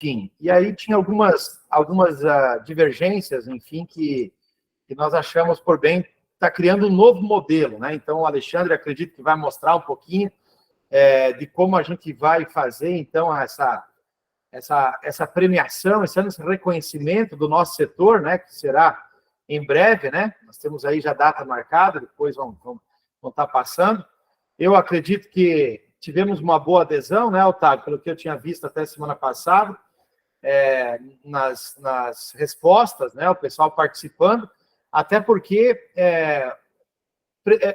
enfim. E aí tinha algumas divergências, enfim, que nós achamos por bem estar criando um novo modelo, né? Então, o Alexandre, acredito que vai mostrar um pouquinho de como a gente vai fazer, então, essa premiação, esse reconhecimento do nosso setor, né? Que será em breve, né? Nós temos aí já data marcada, depois vão estar passando. Eu acredito que tivemos uma boa adesão, né, Otávio, pelo que eu tinha visto até semana passada, nas respostas, né, o pessoal participando, até porque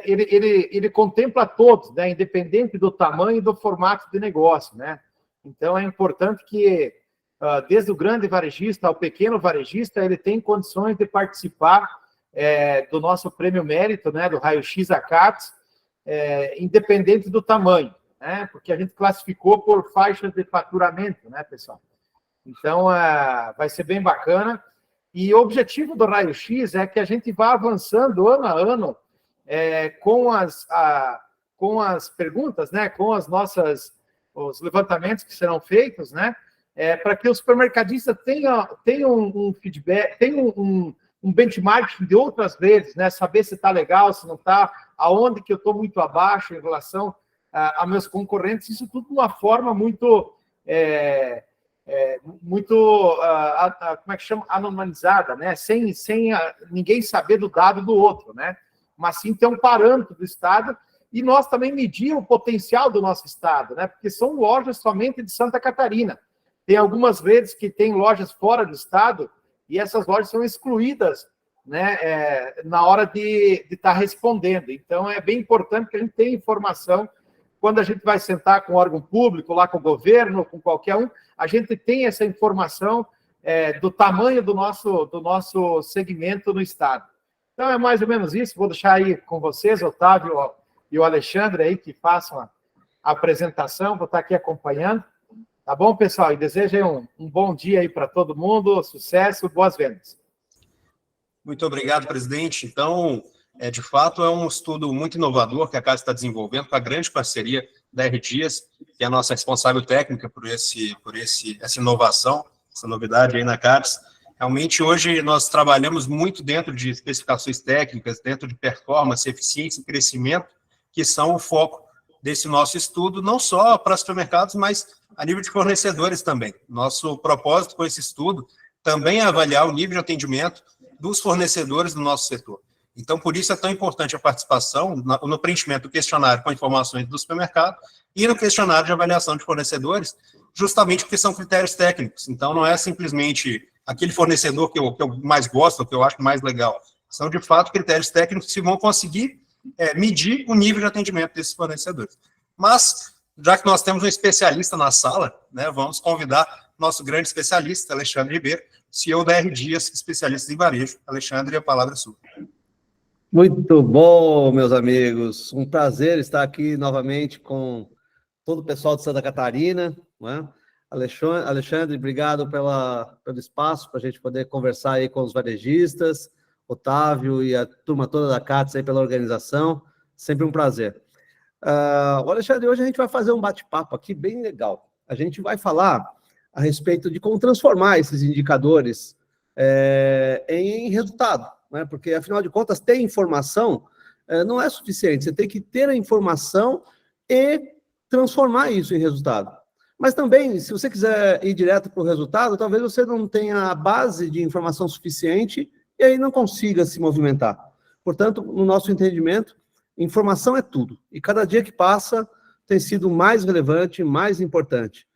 ele contempla todos, né, independente do tamanho e do formato de negócio, né? Então, é importante que, desde o grande varejista ao pequeno varejista, ele tem condições de participar do nosso prêmio mérito, né, do Raio-X ACATS, independente do tamanho, né? Porque a gente classificou por faixas de faturamento, né, pessoal? Então, vai ser bem bacana. E o objetivo do Raio-X é que a gente vá avançando ano a ano com as perguntas, né, com os levantamentos que serão feitos, né, para que os supermercadistas tenham um feedback, tenham um benchmark de outras vezes, né, saber se está legal, se não está, aonde que eu estou muito abaixo em relação a meus concorrentes, isso tudo de uma forma muito como é que chama? Anonimizada, né? Sem ninguém saber do dado do outro, né? Mas sim ter um parâmetro do Estado e nós também medir o potencial do nosso Estado, né? Porque são lojas somente de Santa Catarina. Tem algumas redes que têm lojas fora do Estado e essas lojas são excluídas, né? Na hora de estar respondendo. Então, é bem importante que a gente tenha informação quando a gente vai sentar com o órgão público, lá com o governo, com qualquer um, a gente tem essa informação do tamanho do nosso segmento no Estado. Então, é mais ou menos isso. Vou deixar aí com vocês, Otávio e o Alexandre, aí, que façam a apresentação. Vou estar aqui acompanhando. Tá bom, pessoal? E desejo aí um bom dia aí para todo mundo, sucesso, boas vendas. Muito obrigado, presidente. Então, de fato, é um estudo muito inovador que a Casa está desenvolvendo com a grande parceria da R. Dias, que é a nossa responsável técnica por essa inovação, essa novidade aí na CAPES. Realmente, hoje, nós trabalhamos muito dentro de especificações técnicas, dentro de performance, eficiência e crescimento, que são o foco desse nosso estudo, não só para supermercados, mas a nível de fornecedores também. Nosso propósito com esse estudo também é avaliar o nível de atendimento dos fornecedores do nosso setor. Então, por isso é tão importante a participação no preenchimento do questionário com informações do supermercado e no questionário de avaliação de fornecedores, justamente porque são critérios técnicos. Então, não é simplesmente aquele fornecedor que eu mais gosto, que eu acho mais legal. São, de fato, critérios técnicos que vão conseguir medir o nível de atendimento desses fornecedores. Mas, já que nós temos um especialista na sala, né, vamos convidar nosso grande especialista, Alexandre Ribeiro, CEO da R. Dias, especialista em varejo. Alexandre, a palavra é sua. Muito bom, meus amigos. Um prazer estar aqui novamente com todo o pessoal de Santa Catarina. Não é? Alexandre, obrigado pelo espaço para a gente poder conversar aí com os varejistas, Otávio e a turma toda da CATS aí pela organização. Sempre um prazer. Alexandre, hoje a gente vai fazer um bate-papo aqui bem legal. A gente vai falar a respeito de como transformar esses indicadores em resultado. Né? Porque, afinal de contas, ter informação não é suficiente. Você tem que ter a informação e transformar isso em resultado. Mas também, se você quiser ir direto para o resultado, talvez você não tenha a base de informação suficiente e aí não consiga se movimentar. Portanto, no nosso entendimento, informação é tudo. E cada dia que passa tem sido mais relevante, mais importante.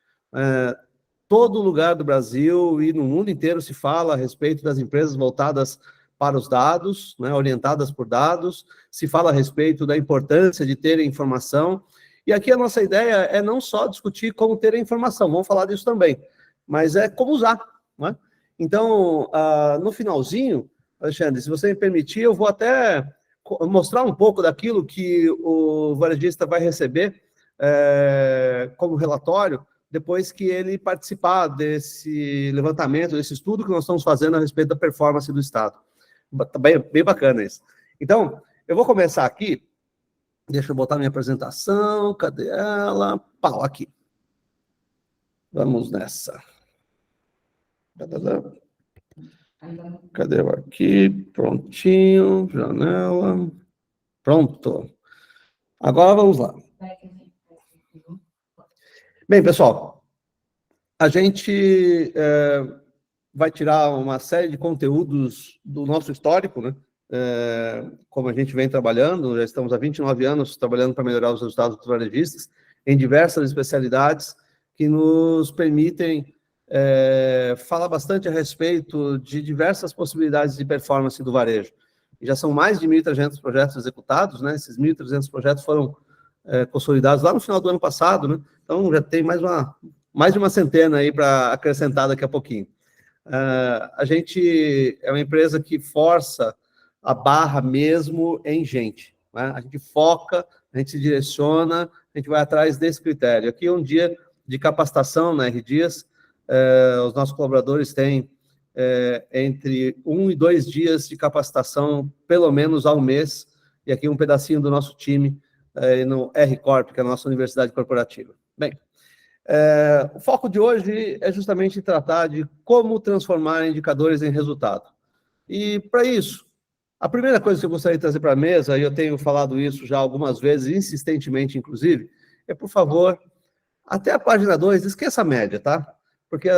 Todo lugar do Brasil e no mundo inteiro se fala a respeito das empresas voltadas para os dados, né, orientadas por dados, se fala a respeito da importância de ter informação, e aqui a nossa ideia é não só discutir como ter a informação, vamos falar disso também, mas é como usar. Né? Então, no finalzinho, Alexandre, se você me permitir, eu vou até mostrar um pouco daquilo que o varejista vai receber como relatório, depois que ele participar desse levantamento, desse estudo que nós estamos fazendo a respeito da performance do Estado. Tá bem bacana isso. Então, eu vou começar aqui. Deixa eu botar minha apresentação. Cadê ela? Pau, aqui. Vamos nessa. Cadê eu aqui? Prontinho, janela. Pronto. Agora vamos lá. Bem, pessoal, a gente vai tirar uma série de conteúdos do nosso histórico, né? Como a gente vem trabalhando, já estamos há 29 anos trabalhando para melhorar os resultados dos varejistas em diversas especialidades que nos permitem falar bastante a respeito de diversas possibilidades de performance do varejo. Já são mais de 1.300 projetos executados, né? Esses 1.300 projetos foram consolidados lá no final do ano passado, né? Então já tem mais de uma centena aí para acrescentar daqui a pouquinho. A gente é uma empresa que força a barra mesmo em gente, né? A gente foca, a gente se direciona, a gente vai atrás desse critério. Aqui é um dia de capacitação na R Dias, os nossos colaboradores têm entre 1 e 2 dias de capacitação, pelo menos ao mês, e aqui um pedacinho do nosso time no R Corp, que é a nossa universidade corporativa. Bem, o foco de hoje é justamente tratar de como transformar indicadores em resultado. E, para isso, a primeira coisa que eu gostaria de trazer para a mesa, e eu tenho falado isso já algumas vezes, insistentemente, inclusive, é, por favor, até a página 2, esqueça a média, tá? Porque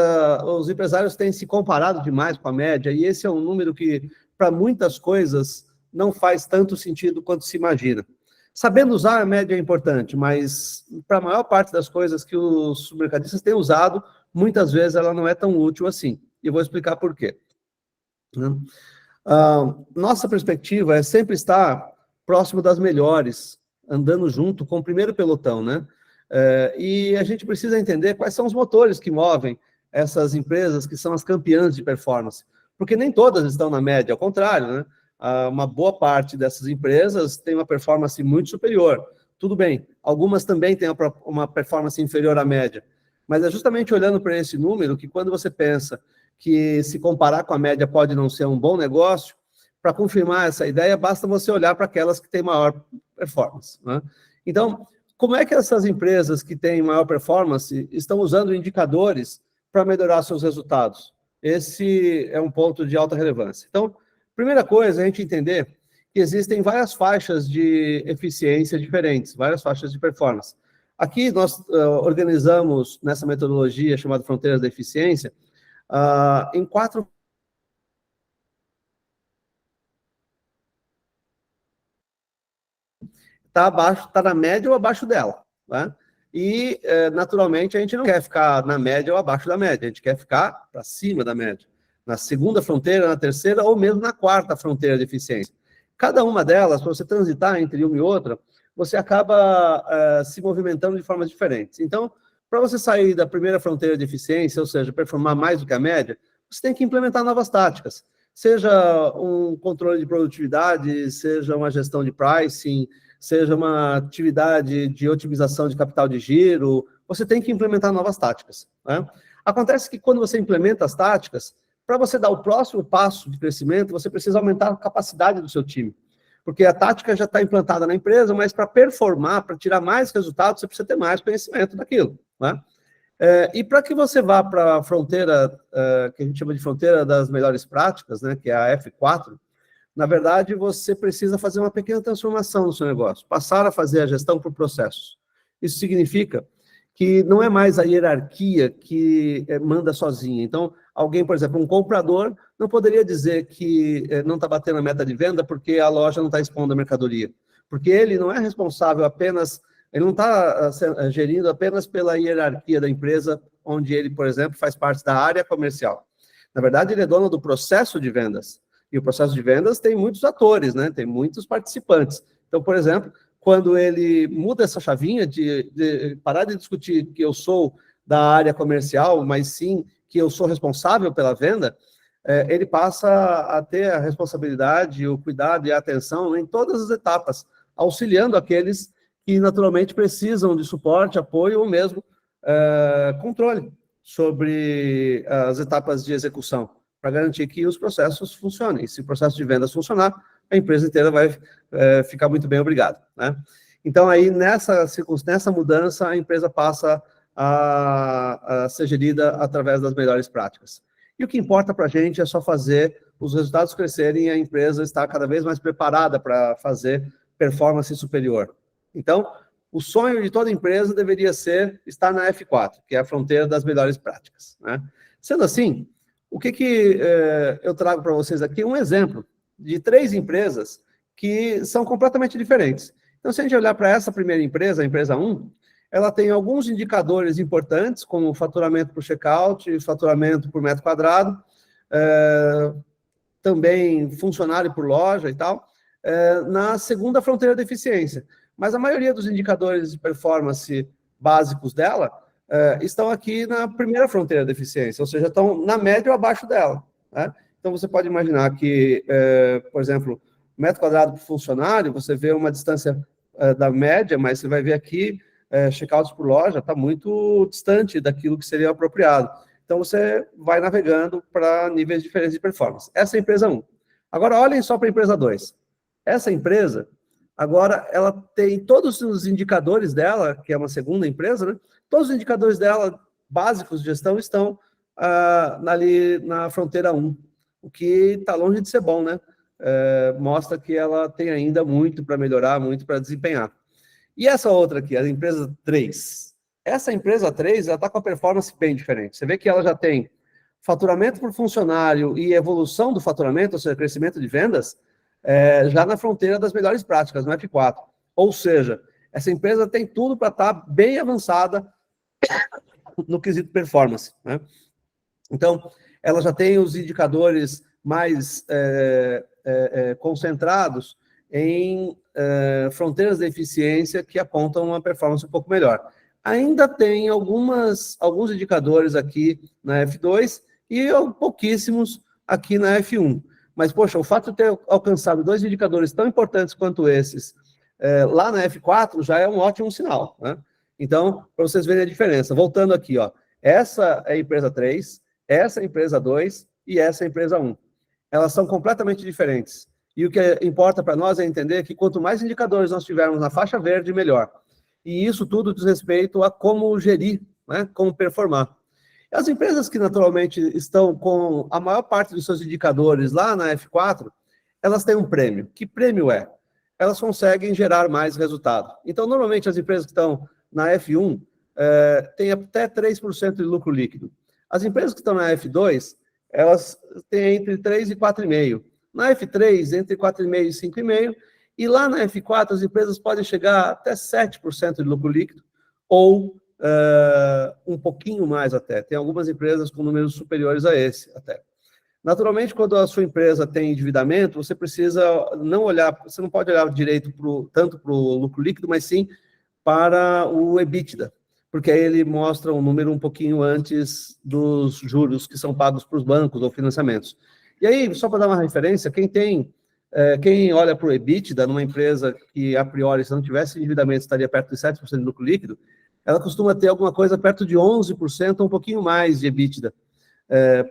os empresários têm se comparado demais com a média, e esse é um número que, para muitas coisas, não faz tanto sentido quanto se imagina. Sabendo usar, a média é importante, mas para a maior parte das coisas que os supermercadistas têm usado, muitas vezes ela não é tão útil assim. E eu vou explicar por quê. Nossa perspectiva é sempre estar próximo das melhores, andando junto com o primeiro pelotão, né? E a gente precisa entender quais são os motores que movem essas empresas que são as campeãs de performance, porque nem todas estão na média, ao contrário, né? Uma boa parte dessas empresas tem uma performance muito superior. Tudo bem, algumas também têm uma performance inferior à média, mas é justamente olhando para esse número que, quando você pensa que se comparar com a média pode não ser um bom negócio, para confirmar essa ideia, basta você olhar para aquelas que têm maior performance, né? Então, como é que essas empresas que têm maior performance estão usando indicadores para melhorar seus resultados? Esse é um ponto de alta relevância. Então, primeira coisa é a gente entender que existem várias faixas de eficiência diferentes, várias faixas de performance. Aqui nós organizamos, nessa metodologia chamada Fronteiras da Eficiência, em 4 está na média ou abaixo dela, né? E, naturalmente, a gente não quer ficar na média ou abaixo da média, a gente quer ficar para cima da média, na segunda fronteira, na terceira ou mesmo na quarta fronteira de eficiência. Cada uma delas, para você transitar entre uma e outra, você acaba se movimentando de formas diferentes. Então, para você sair da primeira fronteira de eficiência, ou seja, performar mais do que a média, você tem que implementar novas táticas, seja um controle de produtividade, seja uma gestão de pricing, seja uma atividade de otimização de capital de giro, você tem que implementar novas táticas, né? Acontece que, quando você implementa as táticas, para você dar o próximo passo de crescimento, você precisa aumentar a capacidade do seu time, porque a tática já está implantada na empresa, mas para performar, para tirar mais resultados, você precisa ter mais conhecimento daquilo, né? E para que você vá para a fronteira, que a gente chama de fronteira das melhores práticas, né, que é a F4, na verdade, você precisa fazer uma pequena transformação no seu negócio, passar a fazer a gestão por processos. Isso significa que não é mais a hierarquia que manda sozinha. Então, alguém, por exemplo, um comprador, não poderia dizer que não está batendo a meta de venda porque a loja não está expondo a mercadoria, porque ele não é responsável apenas, ele não está gerindo apenas pela hierarquia da empresa, onde ele, por exemplo, faz parte da área comercial. Na verdade, ele é dono do processo de vendas. E o processo de vendas tem muitos atores, né? Tem muitos participantes. Então, por exemplo, quando ele muda essa chavinha de parar de discutir que eu sou da área comercial, mas sim que eu sou responsável pela venda, ele passa a ter a responsabilidade, o cuidado e a atenção em todas as etapas, auxiliando aqueles que naturalmente precisam de suporte, apoio ou mesmo controle sobre as etapas de execução, para garantir que os processos funcionem. Se o processo de vendas funcionar, a empresa inteira vai ficar muito bem, obrigado, né? Então, aí, nessa mudança, a empresa passa a ser gerida através das melhores práticas. E o que importa para a gente é só fazer os resultados crescerem e a empresa estar cada vez mais preparada para fazer performance superior. Então, o sonho de toda empresa deveria ser estar na F4, que é a fronteira das melhores práticas, né? Sendo assim, o que eu trago para vocês aqui? Um exemplo de 3 empresas que são completamente diferentes. Então, se a gente olhar para essa primeira empresa, a empresa 1, ela tem alguns indicadores importantes, como faturamento por checkout, faturamento por metro quadrado, também funcionário por loja e tal, na segunda fronteira de eficiência. Mas a maioria dos indicadores de performance básicos dela estão aqui na primeira fronteira de eficiência, ou seja, estão na média ou abaixo dela, né? Então, você pode imaginar que, por exemplo, metro quadrado por funcionário, você vê uma distância da média, mas você vai ver aqui, checkouts por loja está muito distante daquilo que seria apropriado. Então, você vai navegando para níveis diferentes de performance. Essa é a empresa 1. Agora, olhem só para a empresa 2. Essa empresa, agora, ela tem todos os indicadores dela, que é uma segunda empresa, né? Todos os indicadores dela, básicos de gestão, estão ali na fronteira 1, o que está longe de ser bom, né? Mostra que ela tem ainda muito para melhorar, muito para desempenhar. E essa outra aqui, a empresa 3. Essa empresa 3, ela está com a performance bem diferente. Você vê que ela já tem faturamento por funcionário e evolução do faturamento, ou seja, crescimento de vendas, já na fronteira das melhores práticas, no F4. Ou seja, essa empresa tem tudo para estar bem avançada no quesito performance, né? Então, ela já tem os indicadores mais concentrados em fronteiras de eficiência que apontam uma performance um pouco melhor. Ainda tem alguns indicadores aqui na F2 e pouquíssimos aqui na F1. Mas, poxa, o fato de ter alcançado 2 indicadores tão importantes quanto esses lá na F4 já é um ótimo sinal, né? Então, para vocês verem a diferença. Voltando aqui, ó, essa é a empresa 3, essa é a empresa 2 e essa é a empresa 1. Elas são completamente diferentes. E o que importa para nós é entender que quanto mais indicadores nós tivermos na faixa verde, melhor. E isso tudo diz respeito a como gerir, né, como performar. As empresas que naturalmente estão com a maior parte dos seus indicadores lá na F4, elas têm um prêmio. Que prêmio é? Elas conseguem gerar mais resultado. Então, normalmente, as empresas que estão na F1 têm até 3% de lucro líquido. As empresas que estão na F2, elas têm entre 3% e 4,5%. Na F3, entre 4,5% e 5,5%. E lá na F4, as empresas podem chegar até 7% de lucro líquido, ou um pouquinho mais até. Tem algumas empresas com números superiores a esse até. Naturalmente, quando a sua empresa tem endividamento, você precisa não olhar, você não pode olhar direito tanto para o lucro líquido, mas sim para o EBITDA, porque aí ele mostra um número um pouquinho antes dos juros que são pagos para os bancos ou financiamentos. E aí, só para dar uma referência, quem olha para o EBITDA numa empresa que, a priori, se não tivesse endividamento, estaria perto de 7% de lucro líquido, ela costuma ter alguma coisa perto de 11%, ou um pouquinho mais de EBITDA,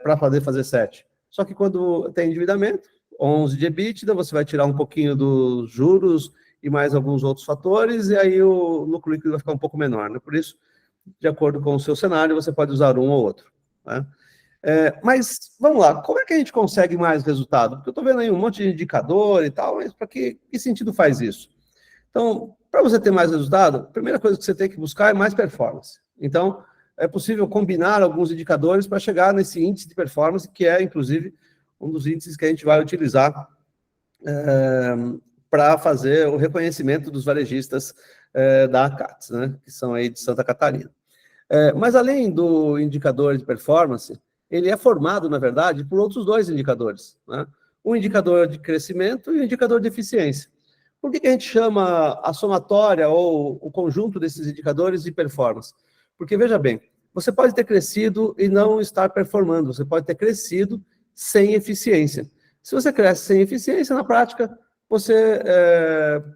para poder fazer 7%. Só que quando tem endividamento, 11% de EBITDA, você vai tirar um pouquinho dos juros e mais alguns outros fatores, e aí o lucro líquido vai ficar um pouco menor, né? Por isso, de acordo com o seu cenário, você pode usar um ou outro, né? Mas, vamos lá, como é que a gente consegue mais resultado? Porque eu estou vendo aí um monte de indicador e tal, mas para que sentido faz isso? Então, para você ter mais resultado, a primeira coisa que você tem que buscar é mais performance. Então, é possível combinar alguns indicadores para chegar nesse índice de performance, que é, inclusive, um dos índices que a gente vai utilizar para fazer o reconhecimento dos varejistas da ACATS, né, que são aí de Santa Catarina. Mas, além do indicador de performance, ele é formado, na verdade, por outros 2 indicadores, né? Um indicador de crescimento e um indicador de eficiência. Por que a gente chama a somatória ou o conjunto desses indicadores de performance? Porque, veja bem, você pode ter crescido e não estar performando, você pode ter crescido sem eficiência. Se você cresce sem eficiência, na prática, você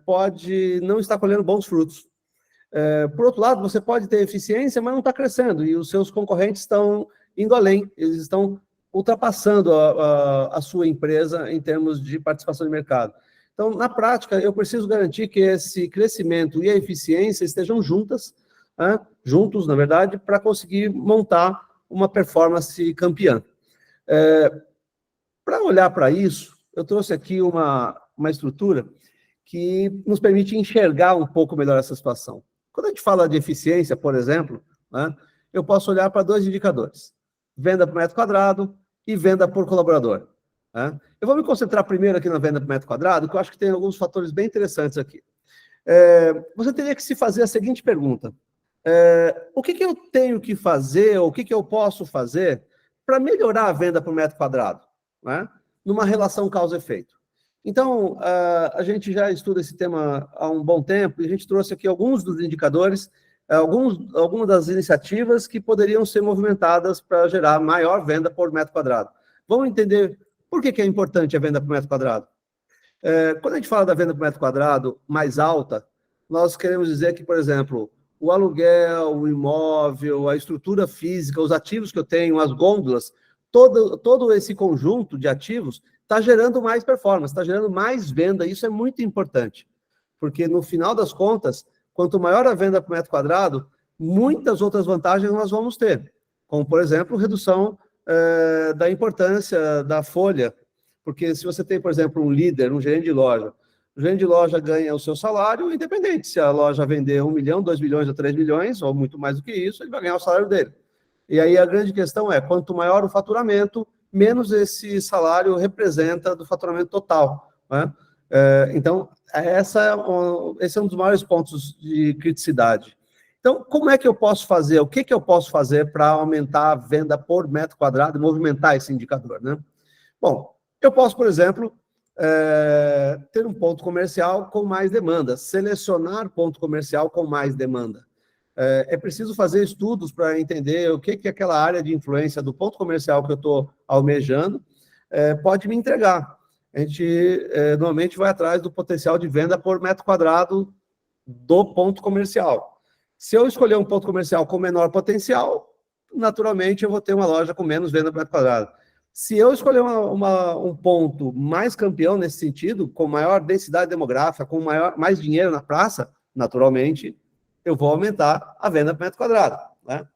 pode não estar colhendo bons frutos. Por outro lado, você pode ter eficiência, mas não está crescendo, e os seus concorrentes estão indo além, eles estão ultrapassando a sua empresa em termos de participação de mercado. Então, na prática, eu preciso garantir que esse crescimento e a eficiência estejam juntos, na verdade, para conseguir montar uma performance campeã. Para olhar para isso, eu trouxe aqui uma estrutura que nos permite enxergar um pouco melhor essa situação. Quando a gente fala de eficiência, por exemplo, né, eu posso olhar para 2 indicadores: venda por metro quadrado e venda por colaborador. Né? Eu vou me concentrar primeiro aqui na venda por metro quadrado, que eu acho que tem alguns fatores bem interessantes aqui. Você teria que se fazer a seguinte pergunta: o que eu tenho que fazer, ou o que eu posso fazer para melhorar a venda por metro quadrado, né, numa relação causa-efeito? Então, a gente já estuda esse tema há um bom tempo, e a gente trouxe aqui alguns dos indicadores, algumas das iniciativas que poderiam ser movimentadas para gerar maior venda por metro quadrado. Vamos entender por que é importante a venda por metro quadrado. Quando a gente fala da venda por metro quadrado mais alta, nós queremos dizer que, por exemplo, o aluguel, o imóvel, a estrutura física, os ativos que eu tenho, as gôndolas, todo esse conjunto de ativos está gerando mais performance, está gerando mais venda. Isso é muito importante, porque no final das contas, quanto maior a venda por metro quadrado, muitas outras vantagens nós vamos ter, como, por exemplo, redução da importância da folha, porque se você tem, por exemplo, um líder, um gerente de loja, o gerente de loja ganha o seu salário, independente se a loja vender 1 milhão, 2 milhões ou 3 milhões, ou muito mais do que isso, ele vai ganhar o salário dele. E aí a grande questão é, quanto maior o faturamento, menos esse salário representa do faturamento total. Né? Então, esse é um dos maiores pontos de criticidade. Então, como é que eu posso fazer? O que eu posso fazer para aumentar a venda por metro quadrado e movimentar esse indicador? Né? Bom, eu posso, por exemplo, ter um ponto comercial com mais demanda, selecionar ponto comercial com mais demanda. É preciso fazer estudos para entender o que aquela área de influência do ponto comercial que eu estou almejando pode me entregar. A gente normalmente vai atrás do potencial de venda por metro quadrado do ponto comercial. Se eu escolher um ponto comercial com menor potencial, naturalmente eu vou ter uma loja com menos venda por metro quadrado. Se eu escolher um ponto mais campeão nesse sentido, com maior densidade demográfica, com mais dinheiro na praça, naturalmente eu vou aumentar a venda por metro quadrado. Né?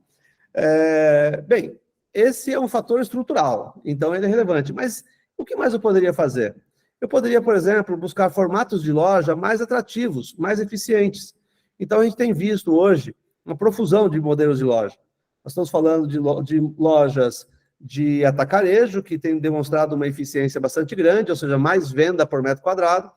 Bem, esse é um fator estrutural, então ele é relevante. Mas o que mais eu poderia fazer? Eu poderia, por exemplo, buscar formatos de loja mais atrativos, mais eficientes. Então, a gente tem visto hoje uma profusão de modelos de loja. Nós estamos falando de lojas de atacarejo, que tem demonstrado uma eficiência bastante grande, ou seja, mais venda por metro quadrado.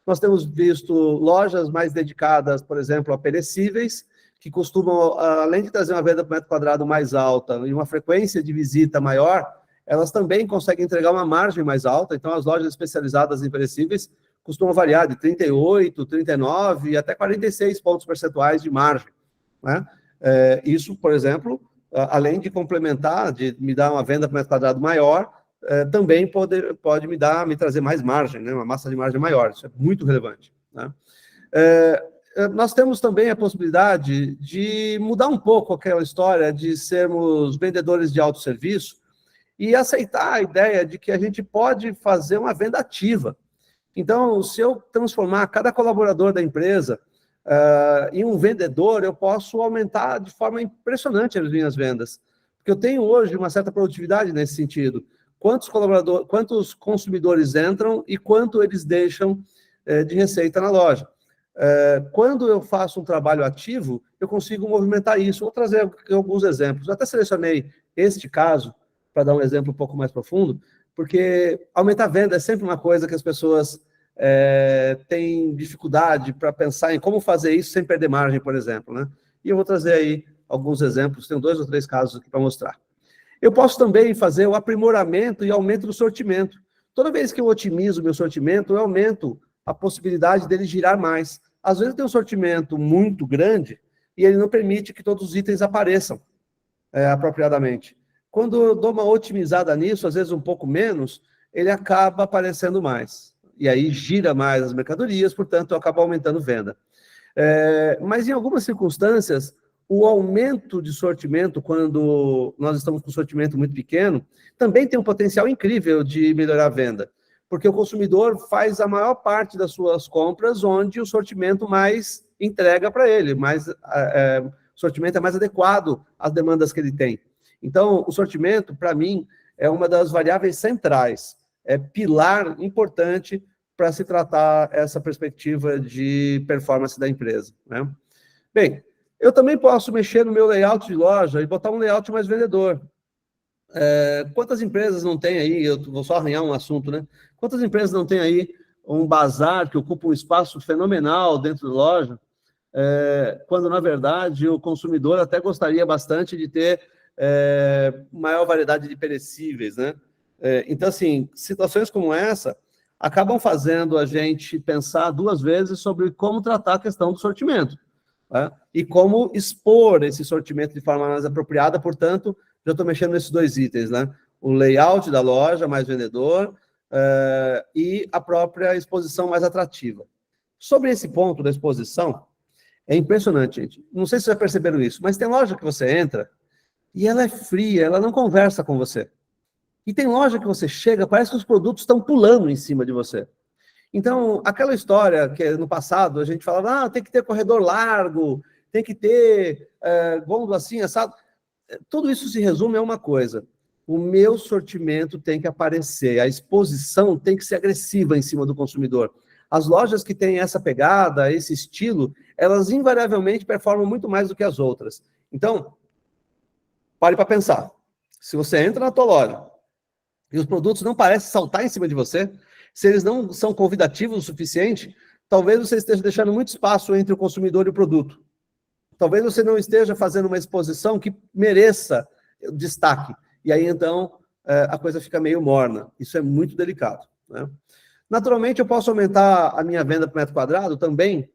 Nós temos visto lojas mais dedicadas, por exemplo, a perecíveis, que costumam, além de trazer uma venda por metro quadrado mais alta e uma frequência de visita maior, elas também conseguem entregar uma margem mais alta. Então, as lojas especializadas em perecíveis costumam variar de 38, 39 e até 46 pontos percentuais de margem. Né? Isso, por exemplo, além de complementar, de me dar uma venda por metro quadrado maior, também pode me trazer mais margem, né? Uma massa de margem maior. Isso é muito relevante. Né? Nós temos também a possibilidade de mudar um pouco aquela história de sermos vendedores de autosserviço e aceitar a ideia de que a gente pode fazer uma venda ativa. Então, se eu transformar cada colaborador da empresa em um vendedor, eu posso aumentar de forma impressionante as minhas vendas. Porque eu tenho hoje uma certa produtividade nesse sentido. Quantos consumidores entram e quanto eles deixam de receita na loja. Quando eu faço um trabalho ativo, eu consigo movimentar isso. Vou trazer alguns exemplos. Eu até selecionei este caso, para dar um exemplo um pouco mais profundo, porque aumentar a venda é sempre uma coisa que as pessoas têm dificuldade para pensar em como fazer isso sem perder margem, por exemplo. Né? E eu vou trazer aí alguns exemplos, tenho 2 ou 3 casos aqui para mostrar. Eu posso também fazer o aprimoramento e aumento do sortimento. Toda vez que eu otimizo o meu sortimento, eu aumento a possibilidade dele girar mais. Às vezes tem um sortimento muito grande e ele não permite que todos os itens apareçam apropriadamente. Quando eu dou uma otimizada nisso, às vezes um pouco menos, ele acaba aparecendo mais. E aí gira mais as mercadorias, portanto, eu acabo aumentando venda. Mas em algumas circunstâncias, o aumento de sortimento, quando nós estamos com um sortimento muito pequeno, também tem um potencial incrível de melhorar a venda, porque o consumidor faz a maior parte das suas compras onde o sortimento mais entrega para ele, o sortimento é mais adequado às demandas que ele tem. Então, o sortimento, para mim, é uma das variáveis centrais, é pilar importante para se tratar essa perspectiva de performance da empresa, né? Bem, eu também posso mexer no meu layout de loja e botar um layout mais vendedor. Quantas empresas não tem aí, eu vou só arranhar um assunto, né? Quantas empresas não tem aí um bazar que ocupa um espaço fenomenal dentro da loja, quando, na verdade, o consumidor até gostaria bastante de ter maior variedade de perecíveis, né? Então, assim, situações como essa acabam fazendo a gente pensar duas vezes sobre como tratar a questão do sortimento, né? E como expor esse sortimento de forma mais apropriada. Portanto, já estou mexendo nesses dois itens, né? O layout da loja, mais vendedor, e a própria exposição mais atrativa. Sobre esse ponto da exposição, é impressionante, gente. Não sei se vocês já perceberam isso, mas tem loja que você entra e ela é fria, ela não conversa com você. E tem loja que você chega, parece que os produtos estão pulando em cima de você. Então, aquela história que no passado a gente falava, tem que ter corredor largo, tem que ter gôndola assim, assado. Tudo isso se resume a uma coisa: o meu sortimento tem que aparecer, a exposição tem que ser agressiva em cima do consumidor. As lojas que têm essa pegada, esse estilo, elas invariavelmente performam muito mais do que as outras. Então, pare para pensar. Se você entra na tua loja e os produtos não parecem saltar em cima de você, se eles não são convidativos o suficiente, talvez você esteja deixando muito espaço entre o consumidor e o produto. Talvez você não esteja fazendo uma exposição que mereça destaque. E aí, então, a coisa fica meio morna. Isso é muito delicado, né? Naturalmente, eu posso aumentar a minha venda por metro quadrado também,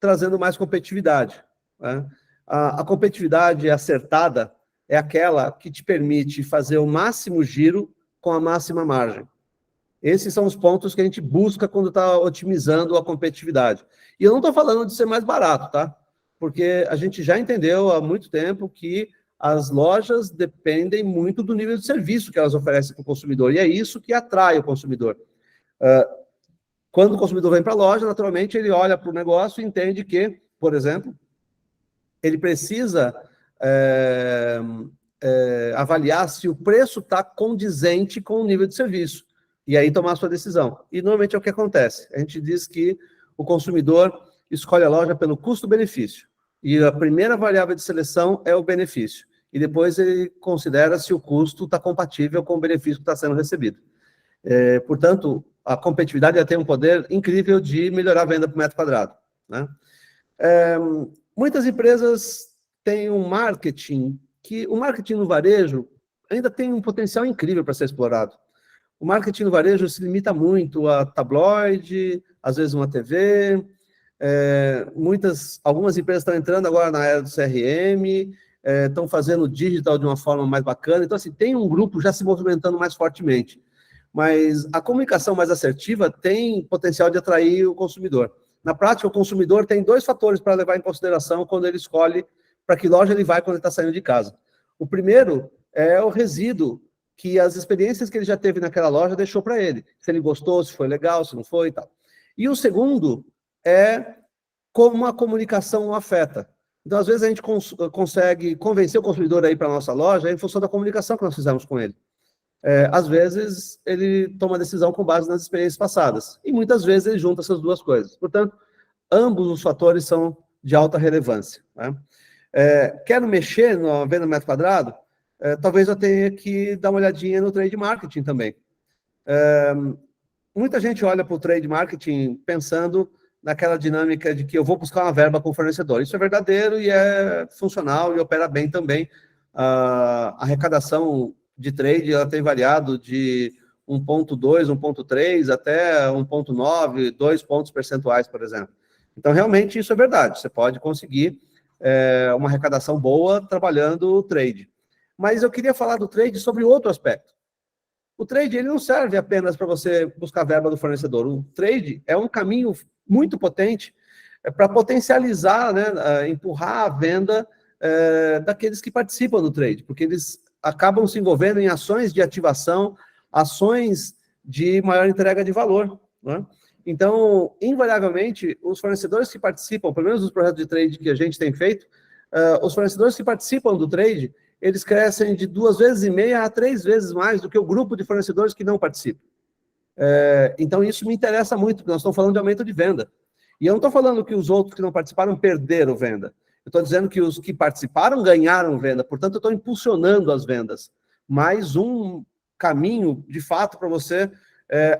trazendo mais competitividade, né? A competitividade acertada é aquela que te permite fazer o máximo giro com a máxima margem. Esses são os pontos que a gente busca quando está otimizando a competitividade. E eu não estou falando de ser mais barato, tá? Porque a gente já entendeu há muito tempo que as lojas dependem muito do nível de serviço que elas oferecem para o consumidor, e é isso que atrai o consumidor. Quando o consumidor vem para a loja, naturalmente, ele olha para o negócio e entende que, por exemplo, ele precisa avaliar se o preço está condizente com o nível de serviço, e aí tomar a sua decisão. E, normalmente, é o que acontece. A gente diz que o consumidor escolhe a loja pelo custo-benefício, e a primeira variável de seleção é o benefício, e depois ele considera se o custo está compatível com o benefício que está sendo recebido. Portanto, a competitividade tem um poder incrível de melhorar a venda por metro quadrado, né? Muitas empresas têm um marketing que o marketing no varejo ainda tem um potencial incrível para ser explorado. O marketing no varejo se limita muito a tabloide, às vezes uma TV. Algumas empresas estão entrando agora na era do CRM, estão fazendo digital de uma forma mais bacana. Então, assim, tem um grupo já se movimentando mais fortemente. Mas a comunicação mais assertiva tem potencial de atrair o consumidor. Na prática, o consumidor tem dois fatores para levar em consideração quando ele escolhe para que loja ele vai quando ele está saindo de casa. O primeiro é o resíduo que as experiências que ele já teve naquela loja deixou para ele. Se ele gostou, se foi legal, se não foi e tal. E o segundo é como a comunicação o afeta. Então, às vezes, a gente consegue convencer o consumidor a ir para a nossa loja em função da comunicação que nós fizemos com ele. Às vezes, ele toma a decisão com base nas experiências passadas. E muitas vezes ele junta essas duas coisas. Portanto, ambos os fatores são de alta relevância, né? Quero mexer na venda metro quadrado? Talvez eu tenha que dar uma olhadinha no trade marketing também. Muita gente olha para o trade marketing pensando naquela dinâmica de que eu vou buscar uma verba com o fornecedor. Isso é verdadeiro e é funcional e opera bem também. A arrecadação de trade ela tem variado de 1,2, 1,3 até 1,9, 2 pontos percentuais, por exemplo. Então, realmente, isso é verdade. Você pode conseguir uma arrecadação boa trabalhando o trade. Mas eu queria falar do trade sobre outro aspecto. O trade ele não serve apenas para você buscar verba do fornecedor. O trade é um caminho muito potente para potencializar, né, empurrar a venda daqueles que participam do trade, porque eles acabam se envolvendo em ações de ativação, ações de maior entrega de valor, né? Então, invariavelmente, os fornecedores que participam, pelo menos nos projetos de trade que a gente tem feito, os fornecedores que participam do trade, eles crescem de 2,5 vezes a 3 vezes mais do que o grupo de fornecedores que não participam. Então, isso me interessa muito, porque nós estamos falando de aumento de venda. E eu não estou falando que os outros que não participaram perderam venda. Eu estou dizendo que os que participaram ganharam venda. Portanto, eu estou impulsionando as vendas. Mais um caminho, de fato, para você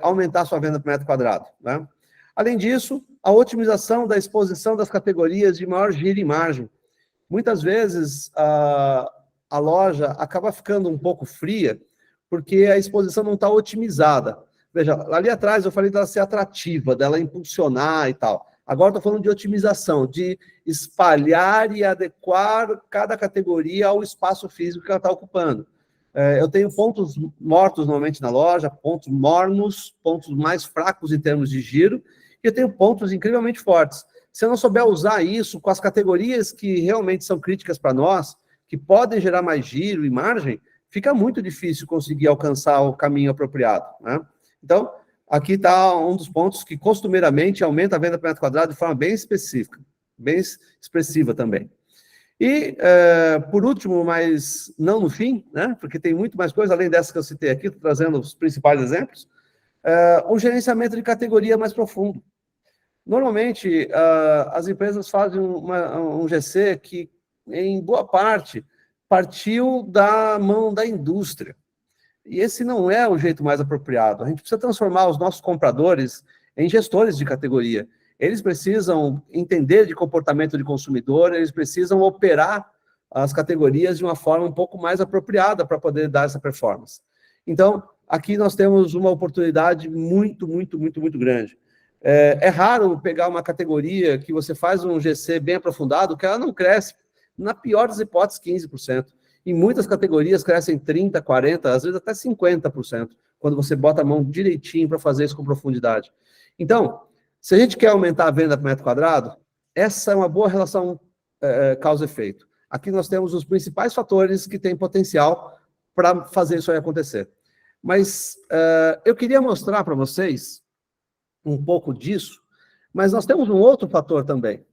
aumentar a sua venda por metro quadrado, né? Além disso, a otimização da exposição das categorias de maior giro e margem. Muitas vezes, a loja acaba ficando um pouco fria, porque a exposição não está otimizada. Veja, ali atrás eu falei dela ser atrativa, dela impulsionar e tal. Agora estou falando de otimização, de espalhar e adequar cada categoria ao espaço físico que ela está ocupando. Eu tenho pontos mortos normalmente na loja, pontos mornos, pontos mais fracos em termos de giro, e eu tenho pontos incrivelmente fortes. Se eu não souber usar isso com as categorias que realmente são críticas para nós, que podem gerar mais giro e margem, fica muito difícil conseguir alcançar o caminho apropriado, né? Então, aqui está um dos pontos que costumeiramente aumenta a venda por metro quadrado de forma bem específica, bem expressiva também. E, por último, mas não no fim, né, porque tem muito mais coisa, além dessa que eu citei aqui, estou trazendo os principais exemplos, um gerenciamento de categoria mais profundo. Normalmente, as empresas fazem um GC que, em boa parte, partiu da mão da indústria. E esse não é o jeito mais apropriado. A gente precisa transformar os nossos compradores em gestores de categoria. Eles precisam entender de comportamento de consumidor, eles precisam operar as categorias de uma forma um pouco mais apropriada para poder dar essa performance. Então, aqui nós temos uma oportunidade muito, muito, muito, muito grande. É raro pegar uma categoria que você faz um GC bem aprofundado, que ela não cresce, na pior das hipóteses, 15%. Em muitas categorias crescem 30%, 40%, às vezes até 50%, quando você bota a mão direitinho para fazer isso com profundidade. Então, se a gente quer aumentar a venda por metro quadrado, essa é uma boa relação causa-efeito. Aqui nós temos os principais fatores que têm potencial para fazer isso aí acontecer. Mas eu queria mostrar para vocês um pouco disso, mas nós temos um outro fator também.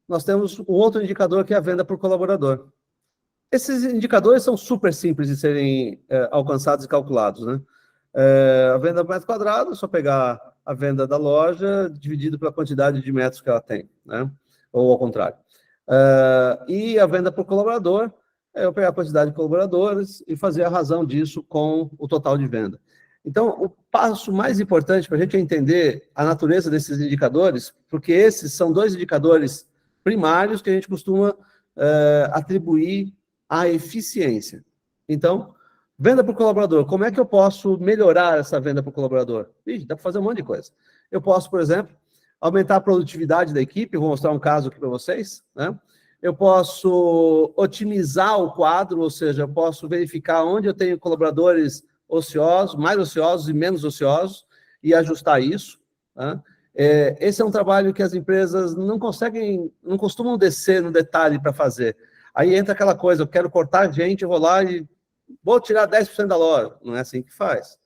Nós temos um outro indicador que é a venda por colaborador. Esses indicadores são super simples de serem alcançados e calculados, né? A venda por metro quadrado é só pegar a venda da loja dividido pela quantidade de metros que ela tem, né? Ou ao contrário. E a venda por colaborador é eu pegar a quantidade de colaboradores e fazer a razão disso com o total de venda. Então, o passo mais importante para a gente é entender a natureza desses indicadores, porque esses são dois indicadores primários que a gente costuma atribuir à eficiência. Então, venda por colaborador. Como é que eu posso melhorar essa venda por colaborador? Ixi, dá para fazer um monte de coisa. Eu posso, por exemplo, aumentar a produtividade da equipe. Eu vou mostrar um caso aqui para vocês, né? Eu posso otimizar o quadro, ou seja, eu posso verificar onde eu tenho colaboradores ociosos, mais ociosos e menos ociosos, e ajustar isso, né? Esse é um trabalho que as empresas não costumam descer no detalhe para fazer. Aí entra aquela coisa, eu quero cortar gente, eu vou lá e vou tirar 10% da loja. Não é assim que faz.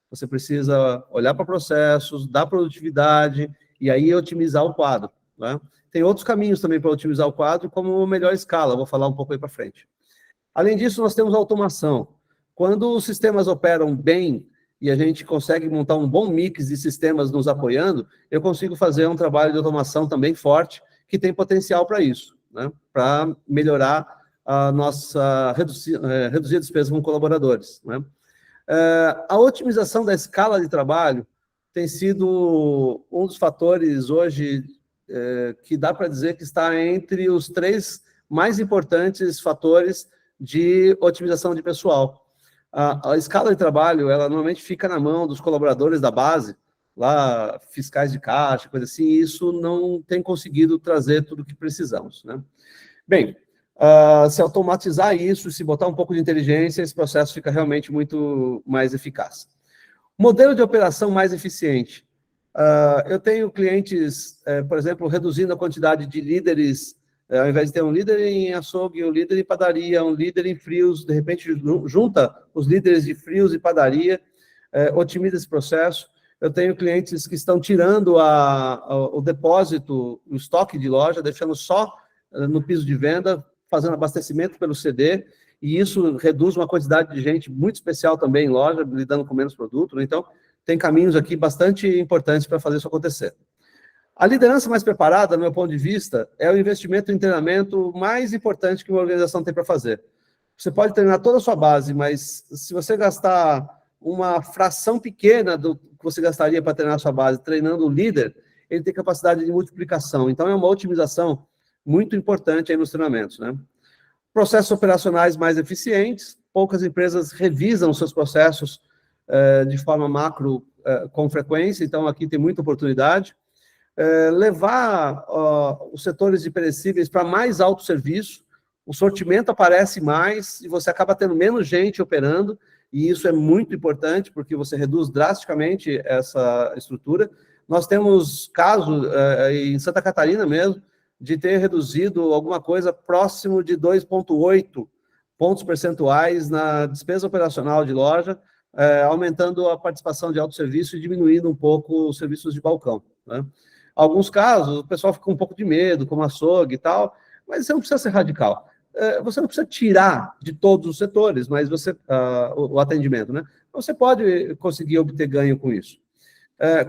Você precisa olhar para processos, dar produtividade e aí otimizar o quadro, né? Tem outros caminhos também para otimizar o quadro, como melhor escala, vou falar um pouco aí para frente. Além disso, nós temos a automação. Quando os sistemas operam bem e a gente consegue montar um bom mix de sistemas nos apoiando, eu consigo fazer um trabalho de automação também forte, que tem potencial para isso, né? Para melhorar a nossa reduzir a despesa com colaboradores, né? A otimização da escala de trabalho tem sido um dos fatores hoje que dá para dizer que está entre os 3 mais importantes fatores de otimização de pessoal. A escala de trabalho, ela normalmente fica na mão dos colaboradores da base, lá, fiscais de caixa, coisa assim, e isso não tem conseguido trazer tudo o que precisamos, né? Bem, se automatizar isso, se botar um pouco de inteligência, esse processo fica realmente muito mais eficaz. Modelo de operação mais eficiente. Eu tenho clientes, por exemplo, reduzindo a quantidade de líderes, ao invés de ter um líder em açougue, um líder em padaria, um líder em frios, de repente junta os líderes de frios e padaria, otimiza esse processo. Eu tenho clientes que estão tirando o depósito, o estoque de loja, deixando só no piso de venda, fazendo abastecimento pelo CD, e isso reduz uma quantidade de gente muito especial também em loja, lidando com menos produto, né? Então, tem caminhos aqui bastante importantes para fazer isso acontecer. A liderança mais preparada, do meu ponto de vista, é o investimento em treinamento mais importante que uma organização tem para fazer. Você pode treinar toda a sua base, mas se você gastar uma fração pequena do que você gastaria para treinar a sua base, treinando o líder, ele tem capacidade de multiplicação. Então, é uma otimização muito importante aí nos treinamentos, né? Processos operacionais mais eficientes, poucas empresas revisam seus processos de forma macro com frequência, então aqui tem muita oportunidade. Levar os setores de perecíveis para mais autosserviço, o sortimento aparece mais e você acaba tendo menos gente operando, e isso é muito importante, porque você reduz drasticamente essa estrutura. Nós temos casos em Santa Catarina mesmo, de ter reduzido alguma coisa próximo de 2,8 pontos percentuais na despesa operacional de loja, aumentando a participação de autosserviço e diminuindo um pouco os serviços de balcão, né? Alguns casos, o pessoal fica um pouco de medo, como açougue e tal, mas você não precisa ser radical. Você não precisa tirar de todos os setores, mas o atendimento, né? Você pode conseguir obter ganho com isso.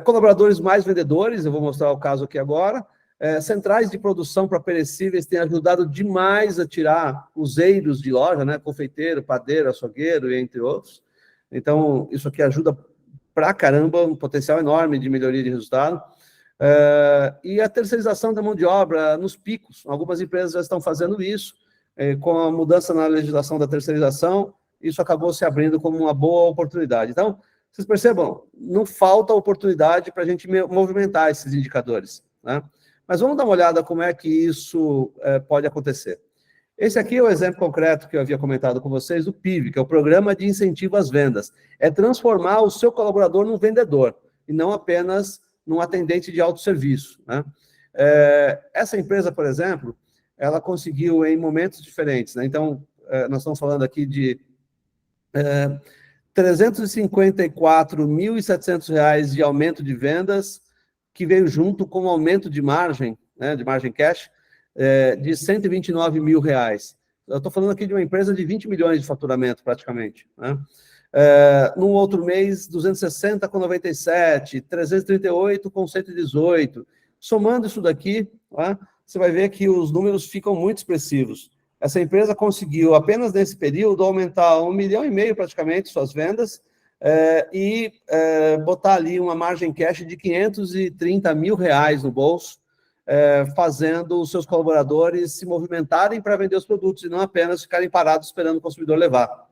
Colaboradores mais vendedores, eu vou mostrar o caso aqui agora. Centrais de produção para perecíveis têm ajudado demais a tirar os eiros de loja, né? Confeiteiro, padeiro, açougueiro, entre outros. Então, isso aqui ajuda pra caramba, um potencial enorme de melhoria de resultado. E a terceirização da mão de obra nos picos. Algumas empresas já estão fazendo isso. Com a mudança na legislação da terceirização, isso acabou se abrindo como uma boa oportunidade. Então, vocês percebam, não falta oportunidade para a gente movimentar esses indicadores, né? Mas vamos dar uma olhada como é que isso pode acontecer. Esse aqui é o exemplo concreto que eu havia comentado com vocês, do PIV, que é o Programa de Incentivo às Vendas. É transformar o seu colaborador num vendedor, e não apenas num atendente de autosserviço, né? Essa empresa, por exemplo, ela conseguiu em momentos diferentes, né? Então, nós estamos falando aqui de R$ 354.700 de aumento de vendas, que veio junto com um aumento de margem, né, de margem cash, de R$ 129 mil. Eu estou falando aqui de uma empresa de 20 milhões de faturamento, praticamente, né? Num outro mês, 260 com 97, 338 com 118. Somando isso daqui, né, você vai ver que os números ficam muito expressivos. Essa empresa conseguiu, apenas nesse período, aumentar 1,5 milhão praticamente suas vendas, e botar ali uma margem cash de R$ 530 mil no bolso, fazendo os seus colaboradores se movimentarem para vender os produtos e não apenas ficarem parados esperando o consumidor levar.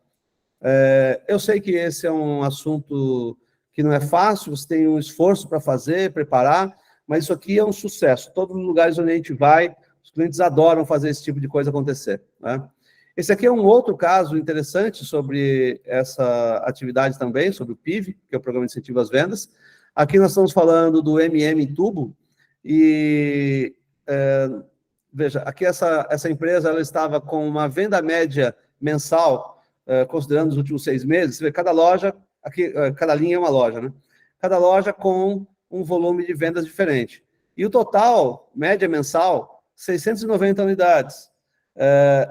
Eu sei que esse é um assunto que não é fácil, você tem um esforço para fazer, preparar, mas isso aqui é um sucesso. Todos os lugares onde a gente vai, os clientes adoram fazer esse tipo de coisa acontecer, né? Esse aqui é um outro caso interessante sobre essa atividade também, sobre o PIV, que é o Programa de Incentivo às Vendas. Aqui nós estamos falando do MM Tubo, e veja, aqui essa empresa ela estava com uma venda média mensal, considerando os últimos 6 meses, você vê, cada loja, aqui, cada linha é uma loja, né? Cada loja com um volume de vendas diferente. E o total, média mensal, 690 unidades.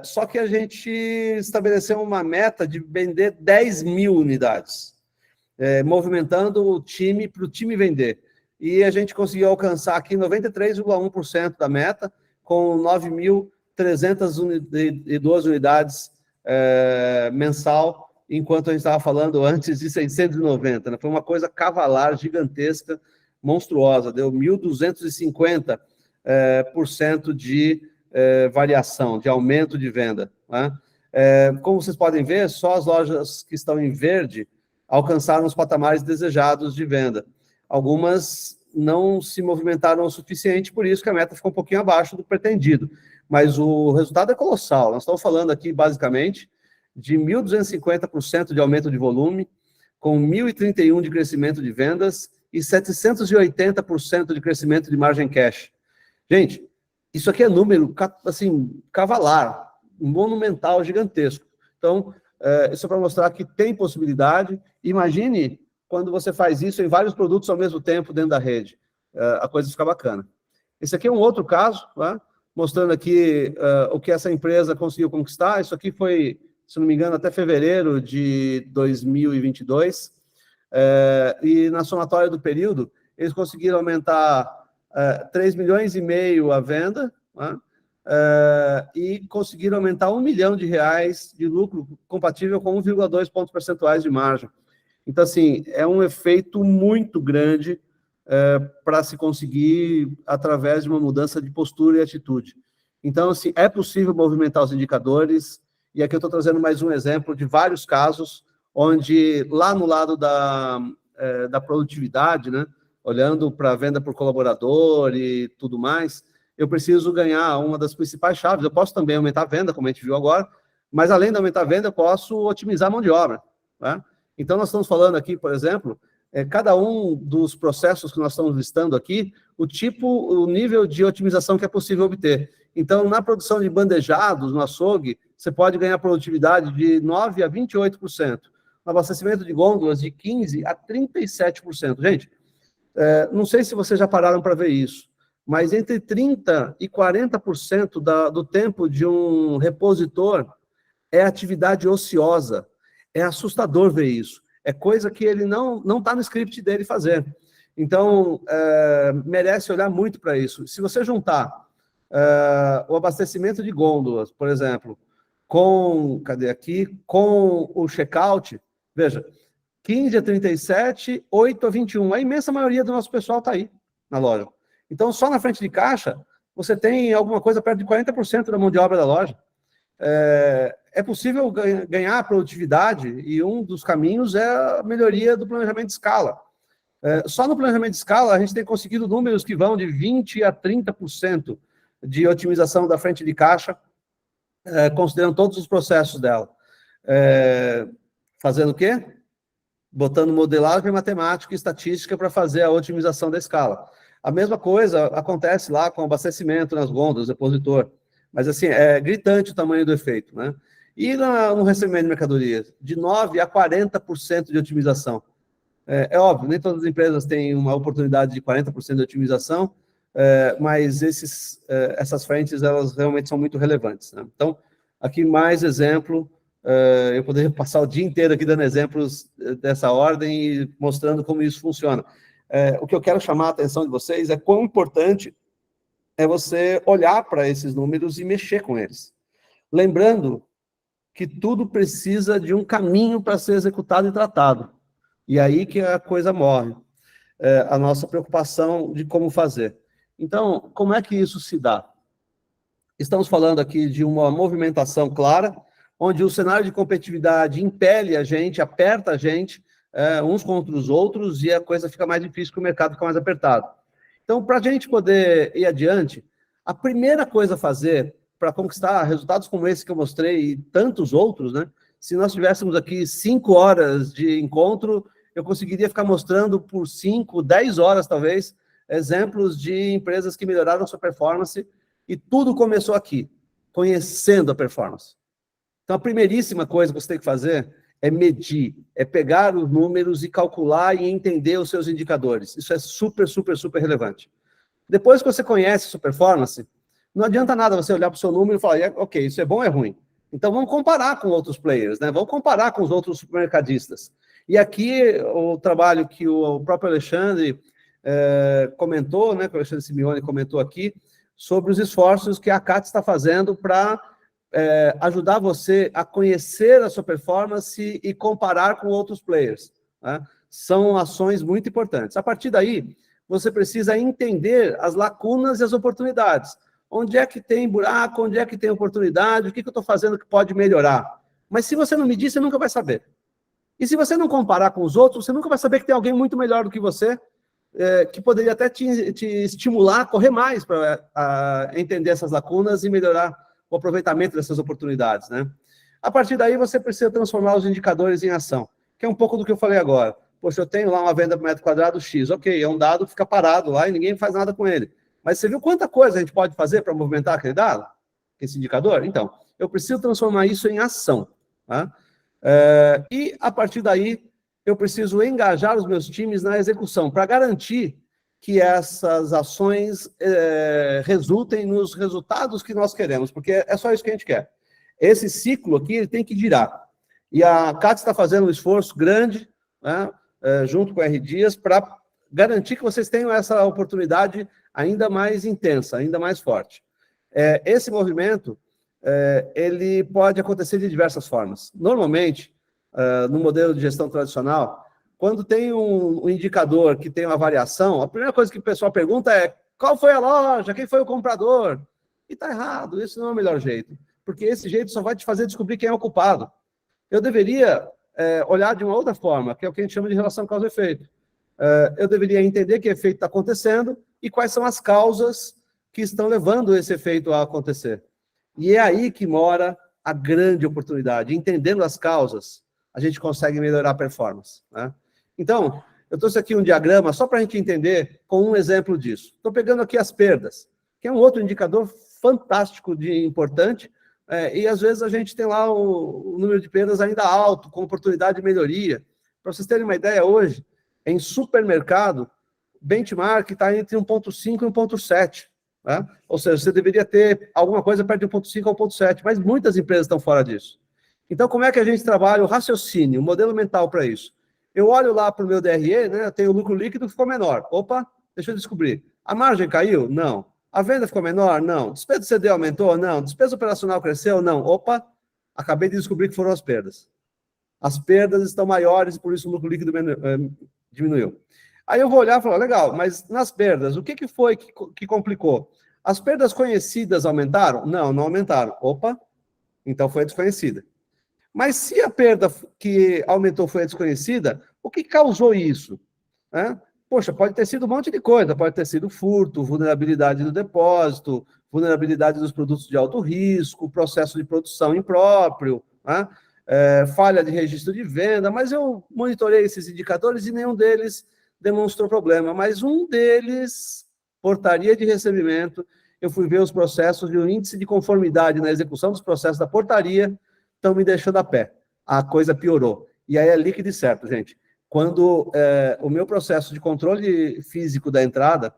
Só que a gente estabeleceu uma meta de vender 10 mil unidades, movimentando o time para o time vender. E a gente conseguiu alcançar aqui 93,1% da meta, com 9.312 unidades mensal, enquanto a gente estava falando antes de 690, né? Foi uma coisa cavalar, gigantesca, monstruosa, deu 1.250% de variação, de aumento de venda, né? Como vocês podem ver, só as lojas que estão em verde alcançaram os patamares desejados de venda. Algumas não se movimentaram o suficiente, por isso que a meta ficou um pouquinho abaixo do pretendido. Mas o resultado é colossal. Nós estamos falando aqui, basicamente, de 1.250% de aumento de volume, com 1.031 de crescimento de vendas e 780% de crescimento de margem cash. Gente, isso aqui é número, assim, cavalar, monumental, gigantesco. Então, isso é para mostrar que tem possibilidade. Imagine quando você faz isso em vários produtos ao mesmo tempo dentro da rede. A coisa fica bacana. Esse aqui é um outro caso, né? Mostrando aqui o que essa empresa conseguiu conquistar. Isso aqui foi se não me engano, até fevereiro de 2022, e na somatória do período, eles conseguiram aumentar 3,5 milhões a venda, né? E conseguiram aumentar R$1 milhão de lucro compatível com 1,2 pontos percentuais de margem. Então, assim, é um efeito muito grande para se conseguir através de uma mudança de postura e atitude. Então, assim, é possível movimentar os indicadores, e aqui eu estou trazendo mais um exemplo de vários casos onde, lá no lado da produtividade, né, olhando para a venda por colaborador e tudo mais, eu preciso ganhar uma das principais chaves. Eu posso também aumentar a venda, como a gente viu agora, mas além de aumentar a venda, eu posso otimizar a mão de obra, né? Então, nós estamos falando aqui, por exemplo, cada um dos processos que nós estamos listando aqui, o nível de otimização que é possível obter. Então, na produção de bandejados, no açougue, você pode ganhar produtividade de 9% a 28%. No abastecimento de gôndolas, de 15% a 37%. Gente, não sei se vocês já pararam para ver isso, mas entre 30% e 40% do tempo de um repositor é atividade ociosa. É assustador ver isso. É coisa que ele não está no script dele fazer. Então, merece olhar muito para isso. Se você juntar o abastecimento de gôndolas, por exemplo, com o check-out, veja, 15 a 37, 8 a 21. A imensa maioria do nosso pessoal está aí na loja. Então, só na frente de caixa, você tem alguma coisa perto de 40% da mão de obra da loja. É possível ganhar produtividade, e um dos caminhos é a melhoria do planejamento de escala. Só no planejamento de escala, a gente tem conseguido números que vão de 20% a 30% de otimização da frente de caixa, considerando todos os processos dela. Fazendo o quê? Botando modelagem matemática e estatística para fazer a otimização da escala. A mesma coisa acontece lá com o abastecimento nas gôndolas, depositor. Mas, assim, é gritante o tamanho do efeito, né? E no recebimento de mercadorias, de 9% a 40% de otimização. É óbvio, nem todas as empresas têm uma oportunidade de 40% de otimização, mas essas frentes, elas realmente são muito relevantes, né? Então, aqui mais exemplo, eu poderia passar o dia inteiro aqui dando exemplos dessa ordem e mostrando como isso funciona. O que eu quero chamar a atenção de vocês é quão importante é você olhar para esses números e mexer com eles. Lembrando que tudo precisa de um caminho para ser executado e tratado. E aí que a coisa morre. A nossa preocupação de como fazer. Então, como é que isso se dá? Estamos falando aqui de uma movimentação clara, onde o cenário de competitividade impele a gente, aperta a gente, uns contra os outros, e a coisa fica mais difícil, que o mercado fica mais apertado. Então, para a gente poder ir adiante, a primeira coisa a fazer para conquistar resultados como esse que eu mostrei e tantos outros, né? Se nós tivéssemos aqui 5 horas de encontro, eu conseguiria ficar mostrando por 5, 10 horas, talvez, exemplos de empresas que melhoraram sua performance, e tudo começou aqui, conhecendo a performance. Então, a primeiríssima coisa que você tem que fazer é medir, é pegar os números e calcular e entender os seus indicadores. Isso é super, super, super relevante. Depois que você conhece a sua performance, não adianta nada você olhar para o seu número e falar, ok, isso é bom ou é ruim? Então, vamos comparar com outros players, né? Vamos comparar com os outros supermercadistas. E aqui, o trabalho que o próprio Alexandre comentou, né, que o Alexandre Simeone comentou aqui, sobre os esforços que a CAT está fazendo para ajudar você a conhecer a sua performance e comparar com outros players, né? São ações muito importantes. A partir daí, você precisa entender as lacunas e as oportunidades. Onde é que tem buraco, onde é que tem oportunidade, o que eu estou fazendo que pode melhorar. Mas se você não medir, você nunca vai saber. E se você não comparar com os outros, você nunca vai saber que tem alguém muito melhor do que você, que poderia até te estimular a correr mais para entender essas lacunas e melhorar o aproveitamento dessas oportunidades, né? A partir daí, você precisa transformar os indicadores em ação, que é um pouco do que eu falei agora. Poxa, eu tenho lá uma venda por metro quadrado X, ok, é um dado que fica parado lá e ninguém faz nada com ele. Mas você viu quanta coisa a gente pode fazer para movimentar aquele dado? Esse indicador? Então, eu preciso transformar isso em ação, tá? E, a partir daí, eu preciso engajar os meus times na execução, para garantir que essas ações resultem nos resultados que nós queremos, porque é só isso que a gente quer. Esse ciclo aqui ele tem que girar. E a CAT está fazendo um esforço grande, né, junto com a R Dias, para garantir que vocês tenham essa oportunidade ainda mais intensa, ainda mais forte. Esse movimento, ele pode acontecer de diversas formas. Normalmente, no modelo de gestão tradicional, quando tem um indicador que tem uma variação, a primeira coisa que o pessoal pergunta é qual foi a loja, quem foi o comprador? E está errado, isso não é o melhor jeito, porque esse jeito só vai te fazer descobrir quem é o culpado. Eu deveria olhar de uma outra forma, que é o que a gente chama de relação causa-efeito. Eu deveria entender que efeito está acontecendo e quais são as causas que estão levando esse efeito a acontecer. E é aí que mora a grande oportunidade. Entendendo as causas, a gente consegue melhorar a performance, né? Então, eu trouxe aqui um diagrama só para a gente entender com um exemplo disso. Estou pegando aqui as perdas, que é um outro indicador fantástico de importante, e às vezes a gente tem lá o número de perdas ainda alto, com oportunidade de melhoria. Para vocês terem uma ideia, hoje, em supermercado, benchmark está entre 1,5 e 1,7. Né? Ou seja, você deveria ter alguma coisa perto de 1,5 a 1,7, mas muitas empresas estão fora disso. Então, como é que a gente trabalha o raciocínio, o modelo mental para isso? Eu olho lá para o meu DRE, né, eu tenho o lucro líquido que ficou menor. Opa, deixa eu descobrir. A margem caiu? Não. A venda ficou menor? Não. Despesa do CD aumentou? Não. Despesa operacional cresceu? Não. Opa, acabei de descobrir que foram as perdas. As perdas estão maiores, por isso o lucro líquido diminuiu. Aí eu vou olhar e falar, legal, mas nas perdas, o que foi que complicou? As perdas conhecidas aumentaram? Não, não aumentaram. Opa, então foi a desconhecida. Mas se a perda que aumentou foi a desconhecida, o que causou isso? Poxa, pode ter sido um monte de coisa, pode ter sido furto, vulnerabilidade do depósito, vulnerabilidade dos produtos de alto risco, processo de produção impróprio, falha de registro de venda, mas eu monitorei esses indicadores e nenhum deles demonstrou problema, mas um deles, portaria de recebimento, eu fui ver os processos e o índice de conformidade na execução dos processos da portaria estão me deixando a pé. A coisa piorou. E aí é líquido e certo, gente. Quando o meu processo de controle físico da entrada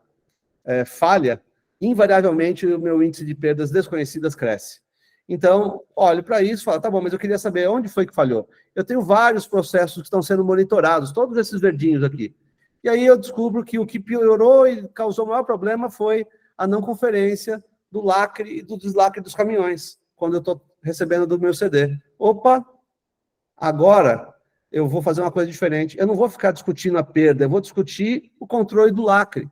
falha, invariavelmente o meu índice de perdas desconhecidas cresce. Então, olho para isso e falo, tá bom, mas eu queria saber onde foi que falhou. Eu tenho vários processos que estão sendo monitorados, todos esses verdinhos aqui. E aí eu descubro que o que piorou e causou o maior problema foi a não conferência do lacre e do deslacre dos caminhões, quando eu estou recebendo do meu CD. Opa, agora eu vou fazer uma coisa diferente. Eu não vou ficar discutindo a perda, eu vou discutir o controle do lacre.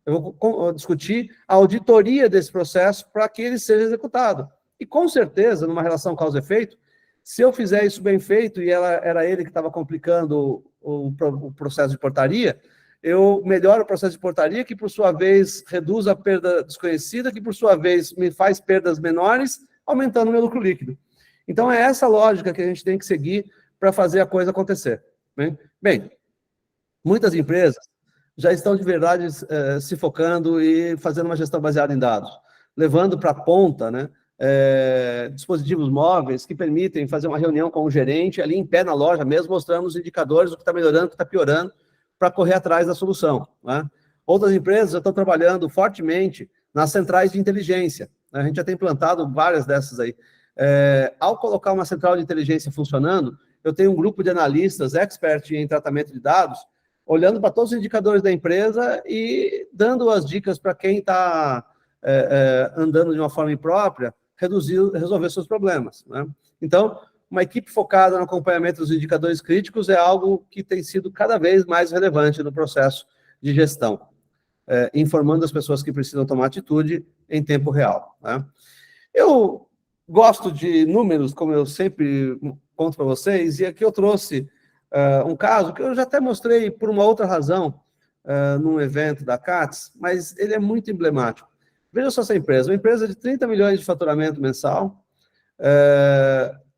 Eu vou discutir a auditoria desse processo para que ele seja executado. E com certeza, numa relação causa-efeito, se eu fizer isso bem feito, e era ele que estava complicando o processo de portaria, eu melhoro o processo de portaria, que por sua vez reduz a perda desconhecida, que por sua vez me faz perdas menores, aumentando o meu lucro líquido. Então, é essa lógica que a gente tem que seguir para fazer a coisa acontecer. Bem, muitas empresas já estão de verdade se focando e fazendo uma gestão baseada em dados, levando para a ponta, né, dispositivos móveis que permitem fazer uma reunião com o gerente ali em pé na loja mesmo, mostrando os indicadores, o que está melhorando, o que está piorando, para correr atrás da solução. Né? Outras empresas já estão trabalhando fortemente nas centrais de inteligência. A gente já tem implantado várias dessas aí. Ao colocar uma central de inteligência funcionando, eu tenho um grupo de analistas, expert em tratamento de dados, olhando para todos os indicadores da empresa e dando as dicas para quem está andando de uma forma imprópria, resolver seus problemas. Né? Então, uma equipe focada no acompanhamento dos indicadores críticos é algo que tem sido cada vez mais relevante no processo de gestão, informando as pessoas que precisam tomar atitude em tempo real. Né? Eu gosto de números, como eu sempre conto para vocês, e aqui eu trouxe um caso que eu já até mostrei por uma outra razão num evento da CATS, mas ele é muito emblemático. Veja só essa empresa, uma empresa de 30 milhões de faturamento mensal,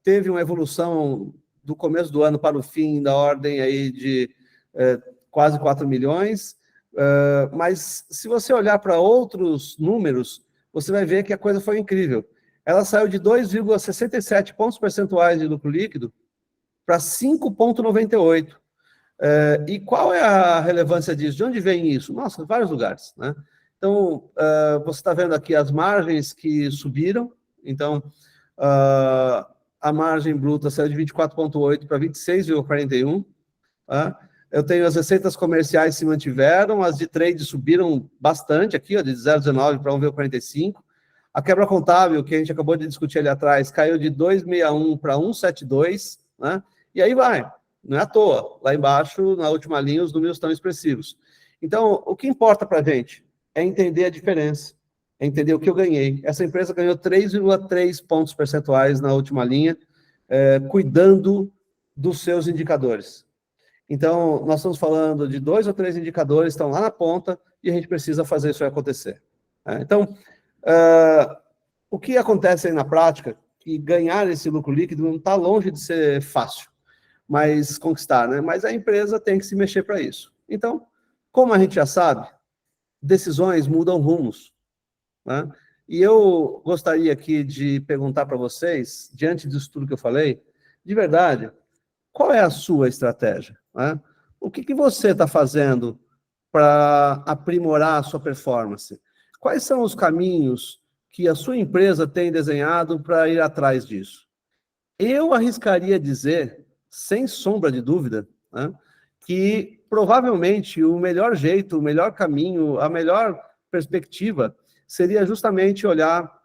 teve uma evolução do começo do ano para o fim da ordem aí de quase 4 milhões, mas se você olhar para outros números, você vai ver que a coisa foi incrível. Ela saiu de 2,67 pontos percentuais de lucro líquido para 5,98. E qual é a relevância disso? De onde vem isso? Nossa, vários lugares, né? Então, você está vendo aqui as margens que subiram. Então, A margem bruta saiu de 24,8 para 26,41. Tá? Eu tenho as receitas comerciais se mantiveram, as de trade subiram bastante aqui, ó, de 0,19 para 1,45. A quebra contábil, que a gente acabou de discutir ali atrás, caiu de 2,61 para 1,72, né? E aí vai, não é à toa. Lá embaixo, na última linha, os números estão expressivos. Então, o que importa para a gente é entender a diferença, é entender o que eu ganhei. Essa empresa ganhou 3,3 pontos percentuais na última linha, cuidando dos seus indicadores. Então, nós estamos falando de 2 ou 3 indicadores que estão lá na ponta e a gente precisa fazer isso acontecer. Então, o que acontece aí na prática, que ganhar esse lucro líquido não está longe de ser fácil, mas conquistar, né? Mas a empresa tem que se mexer para isso. Então, como a gente já sabe, decisões mudam rumos, né? E eu gostaria aqui de perguntar para vocês, diante disso tudo que eu falei, de verdade, qual é a sua estratégia? Né? O que você está fazendo para aprimorar a sua performance? Quais são os caminhos que a sua empresa tem desenhado para ir atrás disso? Eu arriscaria dizer, sem sombra de dúvida, né, que provavelmente o melhor jeito, o melhor caminho, a melhor perspectiva seria justamente olhar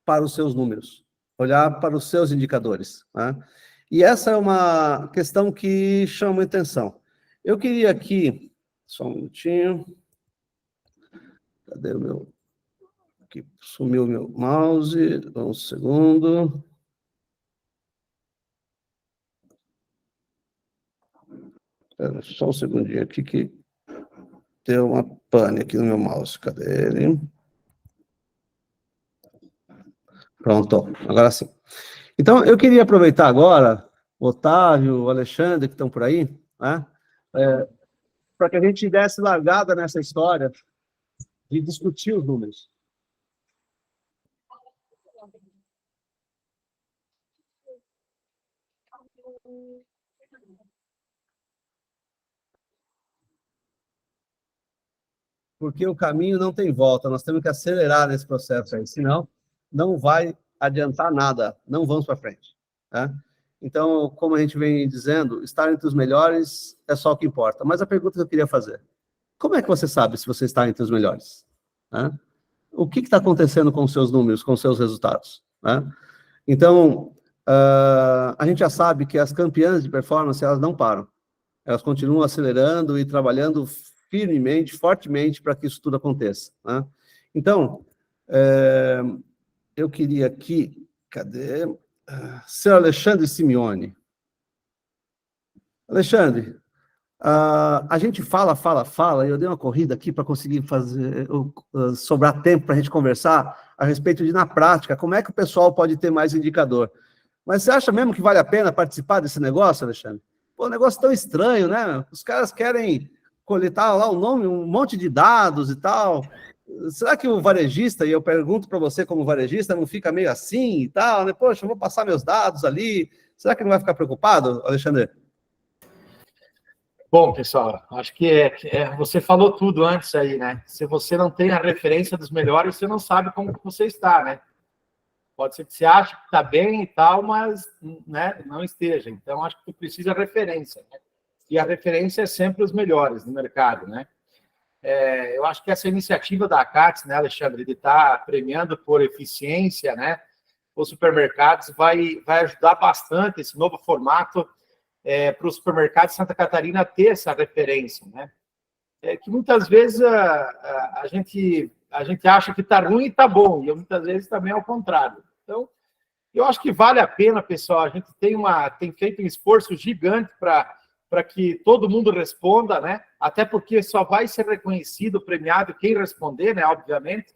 para os seus números, olhar para os seus indicadores. Né? E essa é uma questão que chama atenção. Eu queria aqui, só um minutinho, cadê o meu... Aqui sumiu o meu mouse, um segundo. Espera só um segundinho aqui que deu uma pane aqui no meu mouse. Cadê ele? Pronto, agora sim. Então, eu queria aproveitar agora, o Otávio, o Alexandre, que estão por aí, né, para que a gente desse largada nessa história de discutir os números. Porque o caminho não tem volta, nós temos que acelerar nesse processo aí, senão não vai adiantar nada, não vamos para frente. Tá? Então, como a gente vem dizendo, estar entre os melhores é só o que importa. Mas a pergunta que eu queria fazer, como é que você sabe se você está entre os melhores? Tá? O que está acontecendo com os seus números, com os seus resultados? Tá? Então, a gente já sabe que as campeãs de performance, elas não param. Elas continuam acelerando e trabalhando firmemente, fortemente, para que isso tudo aconteça. Né? Então, eu queria aqui, cadê? Seu Alexandre Simeone. Alexandre, a gente fala, e eu dei uma corrida aqui para conseguir fazer sobrar tempo para a gente conversar a respeito de, na prática, como é que o pessoal pode ter mais indicador. Mas você acha mesmo que vale a pena participar desse negócio, Alexandre? Pô, um negócio tão estranho, né? Os caras querem coletar lá o nome, um monte de dados e tal. Será que o varejista, e eu pergunto para você como varejista, não fica meio assim e tal, né? Poxa, eu vou passar meus dados ali. Será que não vai ficar preocupado, Alexandre? Bom, pessoal, acho que você falou tudo antes aí, né? Se você não tem a referência dos melhores, você não sabe como que você está, né? Pode ser que você ache que está bem e tal, mas, né, não esteja. Então, acho que tu precisa de referência, né? E a referência é sempre os melhores no mercado, né? Eu acho que essa iniciativa da ACATS, né, Alexandre, de estar premiando por eficiência, né, os supermercados, vai ajudar bastante esse novo formato para os supermercados de Santa Catarina ter essa referência, né? Que muitas vezes a gente acha que está ruim e está bom, e muitas vezes também é o contrário. Então, eu acho que vale a pena, pessoal, a gente tem feito um esforço gigante para que todo mundo responda, né? Até porque só vai ser reconhecido, premiado quem responder, né? Obviamente,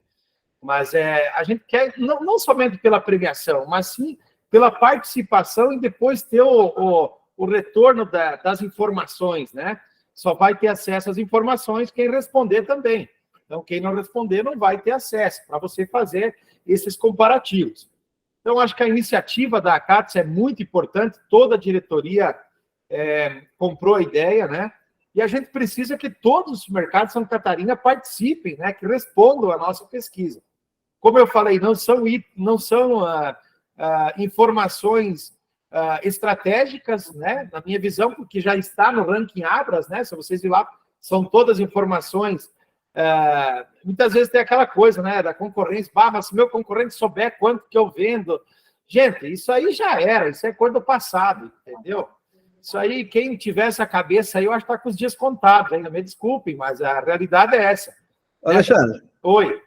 mas a gente quer não somente pela premiação, mas sim pela participação e depois ter o retorno das informações, né? Só vai ter acesso às informações quem responder também. Então, quem não responder não vai ter acesso para você fazer esses comparativos. Então, acho que a iniciativa da ACATS é muito importante, toda a diretoria comprou a ideia, né? E a gente precisa que todos os mercados de Santa Catarina participem, né? Que respondam à nossa pesquisa. Como eu falei, não são informações estratégicas, né? Na minha visão, porque já está no ranking Abras, né? Se vocês viram lá, são todas informações. Muitas vezes tem aquela coisa, né? Da concorrência, mas se meu concorrente souber quanto que eu vendo... Gente, isso aí já era, isso é coisa do passado, entendeu? Isso aí, quem tiver essa cabeça aí, eu acho que está com os dias contados ainda, me desculpem, mas a realidade é essa. Alexandre. Oi.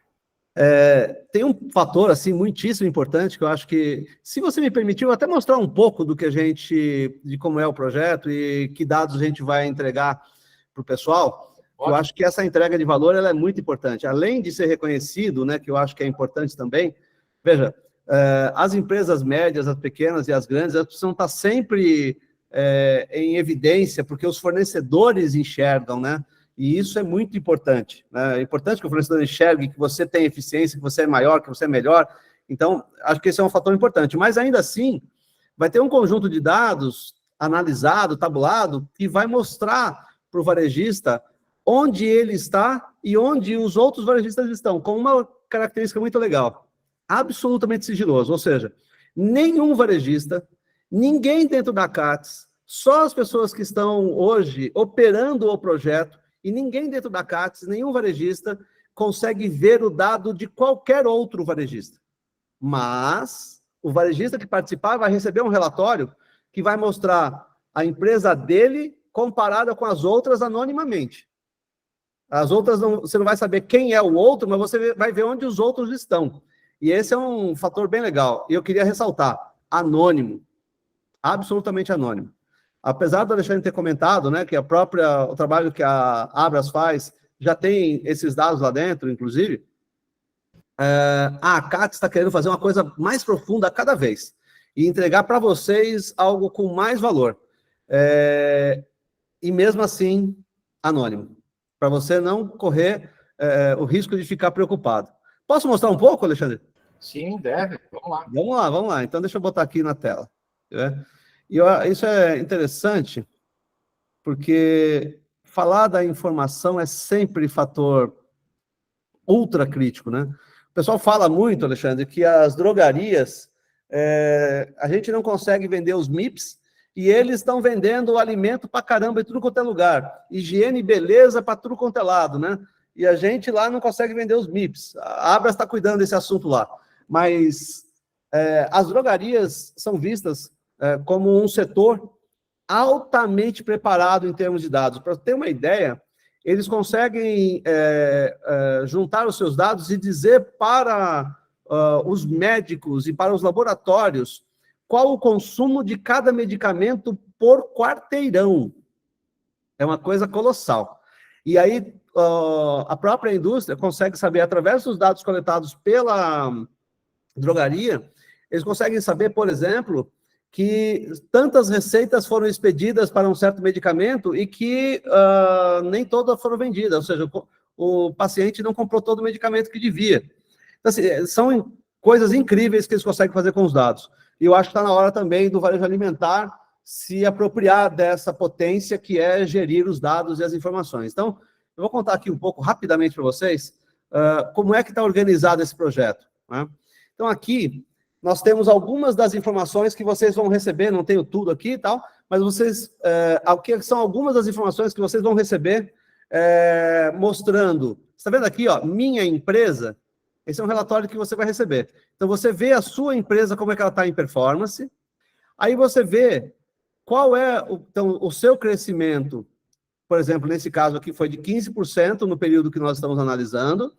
Tem um fator, assim, muitíssimo importante, que eu acho que, se você me permitir, eu vou até mostrar um pouco do que de como é o projeto e que dados a gente vai entregar para o pessoal. Eu acho que essa entrega de valor, ela é muito importante. Além de ser reconhecido, né, que eu acho que é importante também, veja, as empresas médias, as pequenas e as grandes, elas precisam estar sempre em evidência, porque os fornecedores enxergam, né? E isso é muito importante, né? É importante que o fornecedor enxergue que você tem eficiência, que você é maior, que você é melhor. Então, acho que esse é um fator importante. Mas, ainda assim, vai ter um conjunto de dados analisado, tabulado, que vai mostrar para o varejista onde ele está e onde os outros varejistas estão, com uma característica muito legal. Absolutamente sigiloso, ou seja, nenhum varejista, ninguém dentro da CATS, só as pessoas que estão hoje operando o projeto e ninguém dentro da CATS, nenhum varejista, consegue ver o dado de qualquer outro varejista. Mas o varejista que participar vai receber um relatório que vai mostrar a empresa dele comparada com as outras anonimamente. As outras, você não vai saber quem é o outro, mas você vai ver onde os outros estão. E esse é um fator bem legal. E eu queria ressaltar, anônimo, absolutamente anônimo. Apesar do Alexandre ter comentado, né, que o trabalho que a Abras faz já tem esses dados lá dentro, inclusive, a ACAT está querendo fazer uma coisa mais profunda a cada vez e entregar para vocês algo com mais valor. E mesmo assim, anônimo, para você não correr o risco de ficar preocupado. Posso mostrar um pouco, Alexandre? Sim, deve. Vamos lá. Vamos lá. Então, deixa eu botar aqui na tela. E isso é interessante, porque falar da informação é sempre fator ultra crítico, né? O pessoal fala muito, Alexandre, que as drogarias, a gente não consegue vender os MIPs, e eles estão vendendo alimento para caramba em tudo quanto é lugar. Higiene e beleza para tudo quanto é lado, né? E a gente lá não consegue vender os MIPs. A Abras está cuidando desse assunto lá. Mas as drogarias são vistas como um setor altamente preparado em termos de dados. Para ter uma ideia, eles conseguem juntar os seus dados e dizer para os médicos e para os laboratórios qual o consumo de cada medicamento por quarteirão. É uma coisa colossal. E aí, a própria indústria consegue saber, através dos dados coletados pela drogaria, eles conseguem saber, por exemplo, que tantas receitas foram expedidas para um certo medicamento e que nem todas foram vendidas, ou seja, o paciente não comprou todo o medicamento que devia. Então, assim, são coisas incríveis que eles conseguem fazer com os dados. E eu acho que está na hora também do varejo alimentar se apropriar dessa potência que é gerir os dados e as informações. Então, eu vou contar aqui um pouco rapidamente para vocês como é que está organizado esse projeto, né? Então, aqui, nós temos algumas das informações que vocês vão receber, não tenho tudo aqui e tal, mas são algumas das informações que vocês vão receber mostrando. Você está vendo aqui, ó, minha empresa? Esse é um relatório que você vai receber. Então, você vê a sua empresa, como é que ela está em performance, aí você vê qual é o seu crescimento. Por exemplo, nesse caso aqui foi de 15% no período que nós estamos analisando.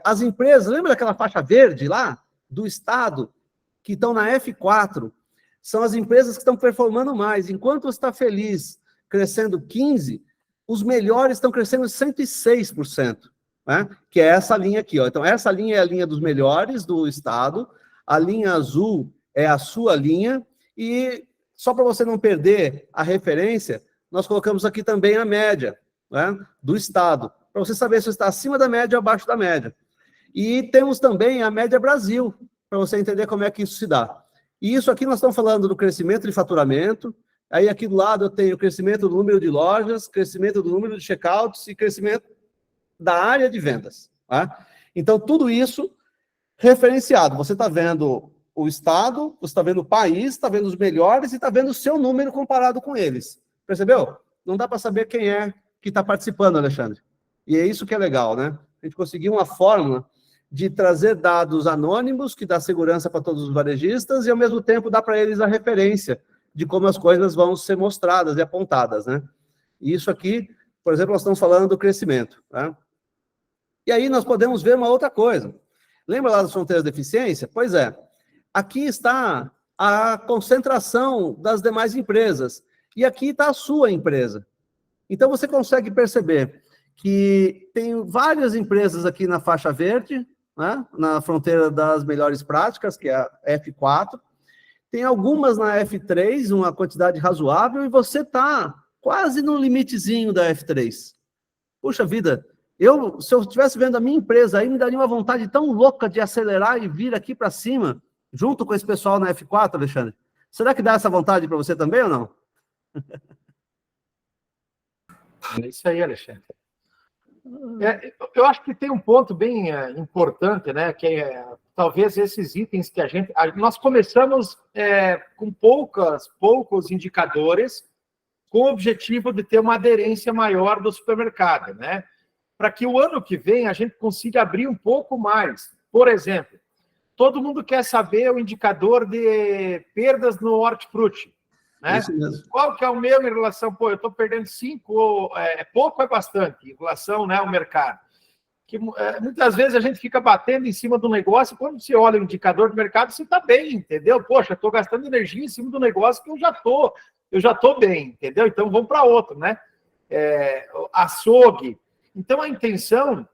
As empresas, lembra daquela faixa verde lá, do Estado, que estão na F4, são as empresas que estão performando mais. Enquanto você está feliz crescendo 15%, os melhores estão crescendo 106%, né? Que é essa linha aqui, ó. Então, essa linha é a linha dos melhores do Estado, a linha azul é a sua linha, e só para você não perder a referência, nós colocamos aqui também a média, né, do Estado, para você saber se está acima da média ou abaixo da média. E temos também a média Brasil, para você entender como é que isso se dá. E isso aqui nós estamos falando do crescimento de faturamento, aí aqui do lado eu tenho o crescimento do número de lojas, crescimento do número de checkouts e crescimento da área de vendas. Tá? Então, tudo isso referenciado. Você está vendo o Estado, você está vendo o país, está vendo os melhores e está vendo o seu número comparado com eles. Percebeu? Não dá para saber quem é que está participando, Alexandre. E é isso que é legal, né? A gente conseguiu uma fórmula de trazer dados anônimos, que dá segurança para todos os varejistas, e ao mesmo tempo dá para eles a referência de como as coisas vão ser mostradas e apontadas, né? E isso aqui, por exemplo, nós estamos falando do crescimento, tá? E aí nós podemos ver uma outra coisa. Lembra lá das fronteiras de eficiência? Pois é. Aqui está a concentração das demais empresas. E aqui está a sua empresa. Então, você consegue perceber que tem várias empresas aqui na faixa verde, né, na fronteira das melhores práticas, que é a F4. Tem algumas na F3, uma quantidade razoável, e você está quase no limitezinho da F3. Puxa vida, se eu estivesse vendo a minha empresa aí, me daria uma vontade tão louca de acelerar e vir aqui para cima, junto com esse pessoal na F4, Alexandre. Será que dá essa vontade para você também ou não? É isso aí, Alexandre. Eu acho que tem um ponto bem importante, né? Que talvez esses itens que nós começamos com poucos indicadores, com o objetivo de ter uma aderência maior do supermercado, né? Para que o ano que vem a gente consiga abrir um pouco mais. Por exemplo, todo mundo quer saber o indicador de perdas no hortifruti. Né? Qual que é o meu em relação... eu estou perdendo 5, é pouco ou é bastante, em relação, né, ao mercado? Que muitas vezes a gente fica batendo em cima do negócio, quando você olha o indicador do mercado, você está bem, entendeu? Poxa, estou gastando energia em cima do negócio que eu já estou bem, entendeu? Então vamos para outro, né? Açougue. Então a intenção...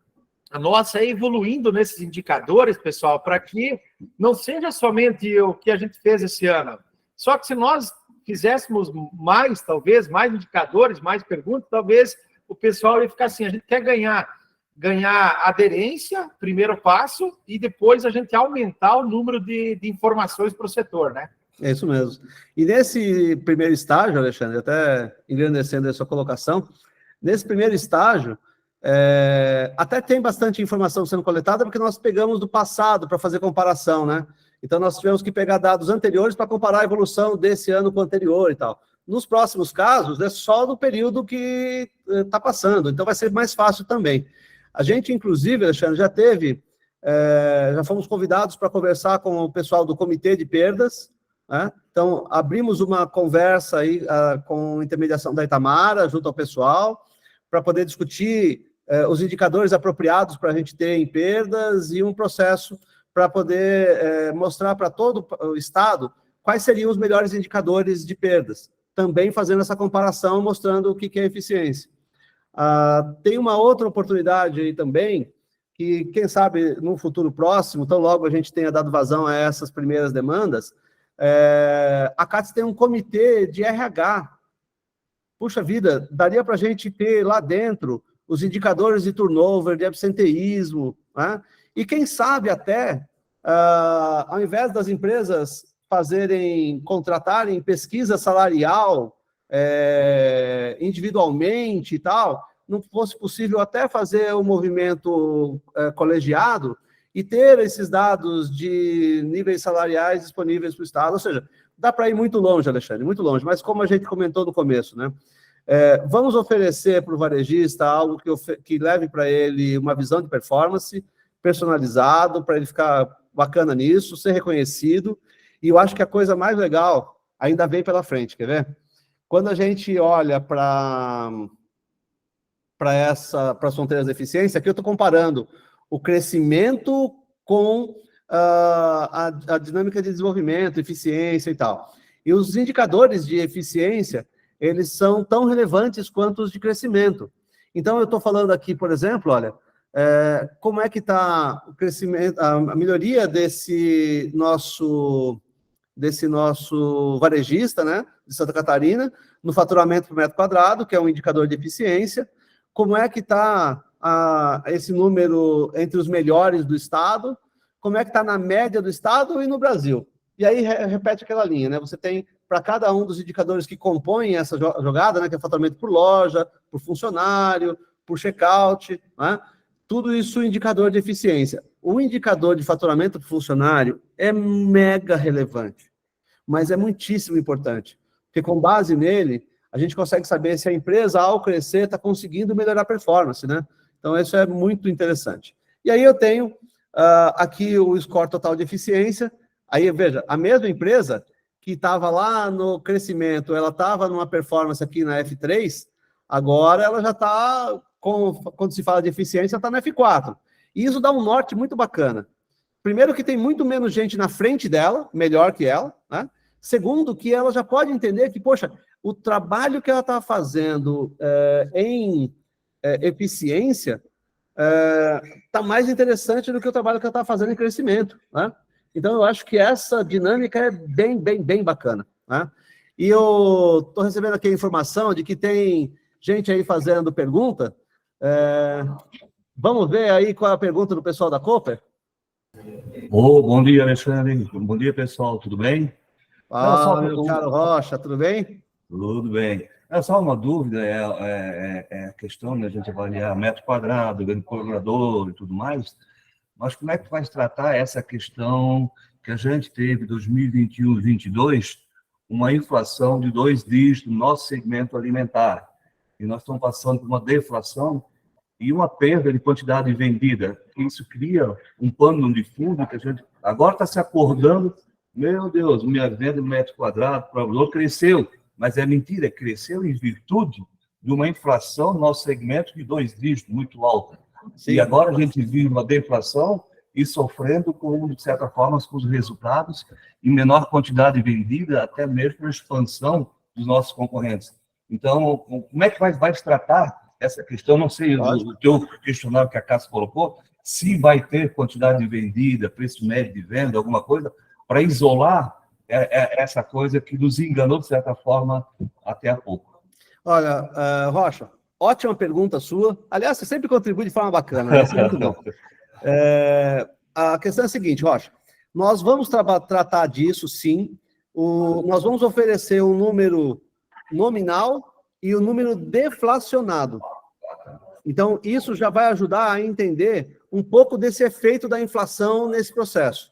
A nossa é evoluindo nesses indicadores, pessoal, para que não seja somente o que a gente fez esse ano. Só que se nós fizéssemos mais, talvez, mais indicadores, mais perguntas, talvez o pessoal ia ficar assim, a gente quer ganhar aderência, primeiro passo, e depois a gente aumentar o número de informações para o setor, né? É isso mesmo. E nesse primeiro estágio, Alexandre, até engrandecendo a sua colocação, nesse primeiro estágio, até tem bastante informação sendo coletada, porque nós pegamos do passado para fazer comparação, né? Então, nós tivemos que pegar dados anteriores para comparar a evolução desse ano com o anterior e tal. Nos próximos casos, é só no período que está passando, então vai ser mais fácil também. A gente, inclusive, Alexandre, já fomos convidados para conversar com o pessoal do Comitê de Perdas, né? Então, abrimos uma conversa aí com intermediação da Itamara, junto ao pessoal, para poder discutir os indicadores apropriados para a gente ter em perdas e um processo para poder mostrar para todo o Estado quais seriam os melhores indicadores de perdas, também fazendo essa comparação, mostrando o que é eficiência. Tem uma outra oportunidade aí também, que quem sabe no futuro próximo, tão logo a gente tenha dado vazão a essas primeiras demandas, a CATES tem um comitê de RH. Puxa vida, daria para a gente ter lá dentro os indicadores de turnover, de absenteísmo, né? E quem sabe até, ao invés das empresas contratarem pesquisa salarial individualmente e tal, não fosse possível até fazer um movimento colegiado e ter esses dados de níveis salariais disponíveis para o Estado. Ou seja, dá para ir muito longe, Alexandre, muito longe, mas como a gente comentou no começo, né? Vamos oferecer para o varejista algo que leve para ele uma visão de performance personalizado, para ele ficar bacana nisso, ser reconhecido. E eu acho que a coisa mais legal ainda vem pela frente, quer ver? Quando a gente olha para as fronteiras de eficiência, aqui eu estou comparando o crescimento com a dinâmica de desenvolvimento, eficiência e tal. E os indicadores de eficiência, eles são tão relevantes quanto os de crescimento. Então, eu estou falando aqui, por exemplo, olha, como é que está o crescimento, a melhoria desse nosso varejista, né, de Santa Catarina, no faturamento por metro quadrado, que é um indicador de eficiência, como é que está esse número entre os melhores do Estado, como é que está na média do Estado e no Brasil. E aí repete aquela linha, né? Você tem para cada um dos indicadores que compõem essa jogada, né, que é faturamento por loja, por funcionário, por checkout, né? tudo isso indicador de eficiência. O indicador de faturamento do funcionário é mega relevante, mas é muitíssimo importante, porque com base nele, a gente consegue saber se a empresa, ao crescer, está conseguindo melhorar a performance, né? Então, isso é muito interessante. E aí eu tenho aqui o score total de eficiência. Aí, veja, a mesma empresa que estava lá no crescimento, ela estava numa performance aqui na F3, agora ela já está, quando se fala de eficiência, está na F4. E isso dá um norte muito bacana. Primeiro que tem muito menos gente na frente dela, melhor que ela, né? Segundo, que ela já pode entender que, poxa, o trabalho que ela está fazendo em eficiência está mais interessante do que o trabalho que ela está fazendo em crescimento, né? Então, eu acho que essa dinâmica é bem bacana, né? E eu estou recebendo aqui a informação de que tem gente aí fazendo pergunta. Vamos ver aí qual é a pergunta do pessoal da Cooper? Bom dia, Alexandre. Bom dia, pessoal. Tudo bem? Fala, meu caro Rocha, tudo bem? Tudo bem. É só uma dúvida, a questão de a gente avaliar metro quadrado, ganho por colaborador e tudo mais, mas como é que vai tratar essa questão que a gente teve em 2021 e 2022, uma inflação de 2 dígitos no nosso segmento alimentar, e nós estamos passando por uma deflação e uma perda de quantidade vendida. Isso cria um pano de fundo que a gente agora está se acordando. Meu Deus, minha venda de metro quadrado, o provedor cresceu, mas é mentira, cresceu em virtude de uma inflação no nosso segmento de 2 dígitos, muito alta. Sim. E agora a gente vive uma deflação e sofrendo, de certa forma, com os resultados em menor quantidade vendida, até mesmo a expansão dos nossos concorrentes. Então, como é que vai se tratar essa questão? Não sei, o teu questionário que a Cássia colocou, se vai ter quantidade vendida, preço médio de venda, alguma coisa, para isolar essa coisa que nos enganou, de certa forma, até há pouco. Olha, Rocha, ótima pergunta sua. Aliás, você sempre contribui de forma bacana, né? Isso é muito bom. A questão é a seguinte, Rocha, nós vamos tratar disso, sim. Nós vamos oferecer um número nominal e um número deflacionado. Então, isso já vai ajudar a entender um pouco desse efeito da inflação nesse processo.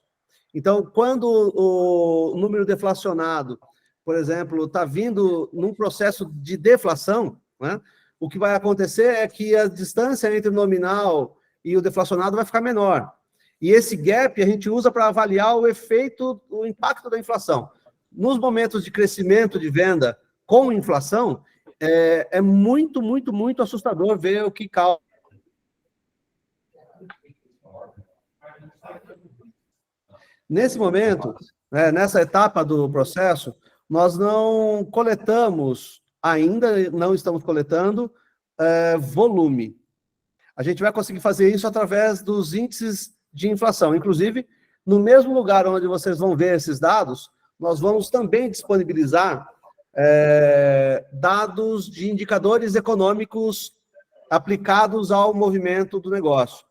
Então, quando o número deflacionado, por exemplo, está vindo num processo de deflação, né, o que vai acontecer é que a distância entre o nominal e o deflacionado vai ficar menor. E esse gap a gente usa para avaliar o efeito, o impacto da inflação. Nos momentos de crescimento de venda com inflação, é muito assustador ver o que causa. Nesse momento, nessa etapa do processo, nós não coletamos, ainda não estamos coletando, volume. A gente vai conseguir fazer isso através dos índices de inflação. Inclusive, no mesmo lugar onde vocês vão ver esses dados, nós vamos também disponibilizar dados de indicadores econômicos aplicados ao movimento do negócio.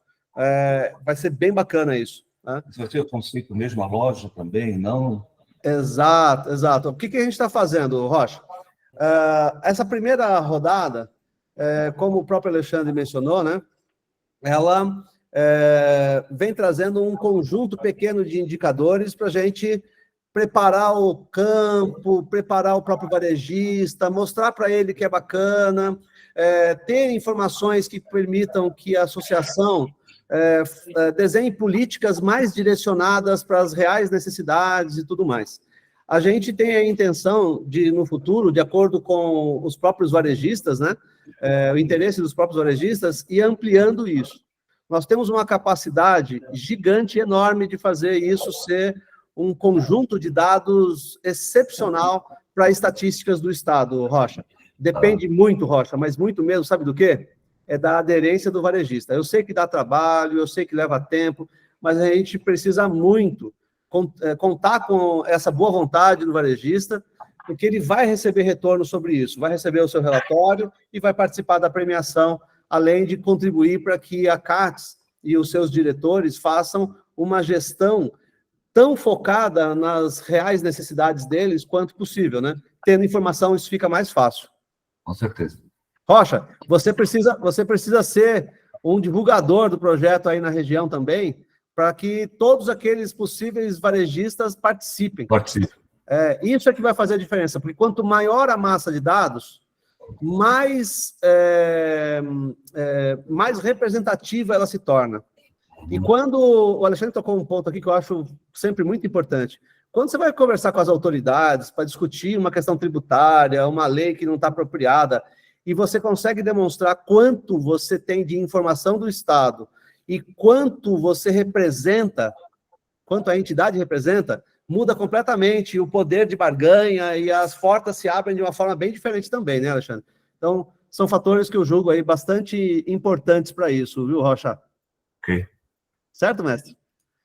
Vai ser bem bacana isso. Você vai ter o conceito mesmo, a loja também, não? Exato. O que a gente está fazendo, Rocha? Essa primeira rodada, como o próprio Alexandre mencionou, né, ela vem trazendo um conjunto pequeno de indicadores para a gente preparar o campo, preparar o próprio varejista, mostrar para ele que é bacana, ter informações que permitam que a associação desenhe políticas mais direcionadas para as reais necessidades e tudo mais. A gente tem a intenção de, no futuro, de acordo com os próprios varejistas, né, o interesse dos próprios varejistas, ir ampliando isso. Nós temos uma capacidade gigante, enorme, de fazer isso ser um conjunto de dados excepcional para estatísticas do Estado, Rocha. Depende muito, Rocha, mas muito mesmo, sabe do quê? É da aderência do varejista. Eu sei que dá trabalho, eu sei que leva tempo, mas a gente precisa muito contar com essa boa vontade do varejista, porque ele vai receber retorno sobre isso, vai receber o seu relatório e vai participar da premiação, além de contribuir para que a CATS e os seus diretores façam uma gestão tão focada nas reais necessidades deles quanto possível, né? Tendo informação, isso fica mais fácil. Com certeza. Rocha, você precisa ser um divulgador do projeto aí na região também, para que todos aqueles possíveis varejistas participem. Participe. Isso é que vai fazer a diferença, porque quanto maior a massa de dados, mais representativa ela se torna. E quando o Alexandre tocou um ponto aqui que eu acho sempre muito importante, quando você vai conversar com as autoridades para discutir uma questão tributária, uma lei que não está apropriada, e você consegue demonstrar quanto você tem de informação do Estado e quanto você representa, quanto a entidade representa, muda completamente o poder de barganha e as portas se abrem de uma forma bem diferente também, né, Alexandre? Então, são fatores que eu julgo aí bastante importantes para isso, viu, Rocha? Ok. Certo, mestre?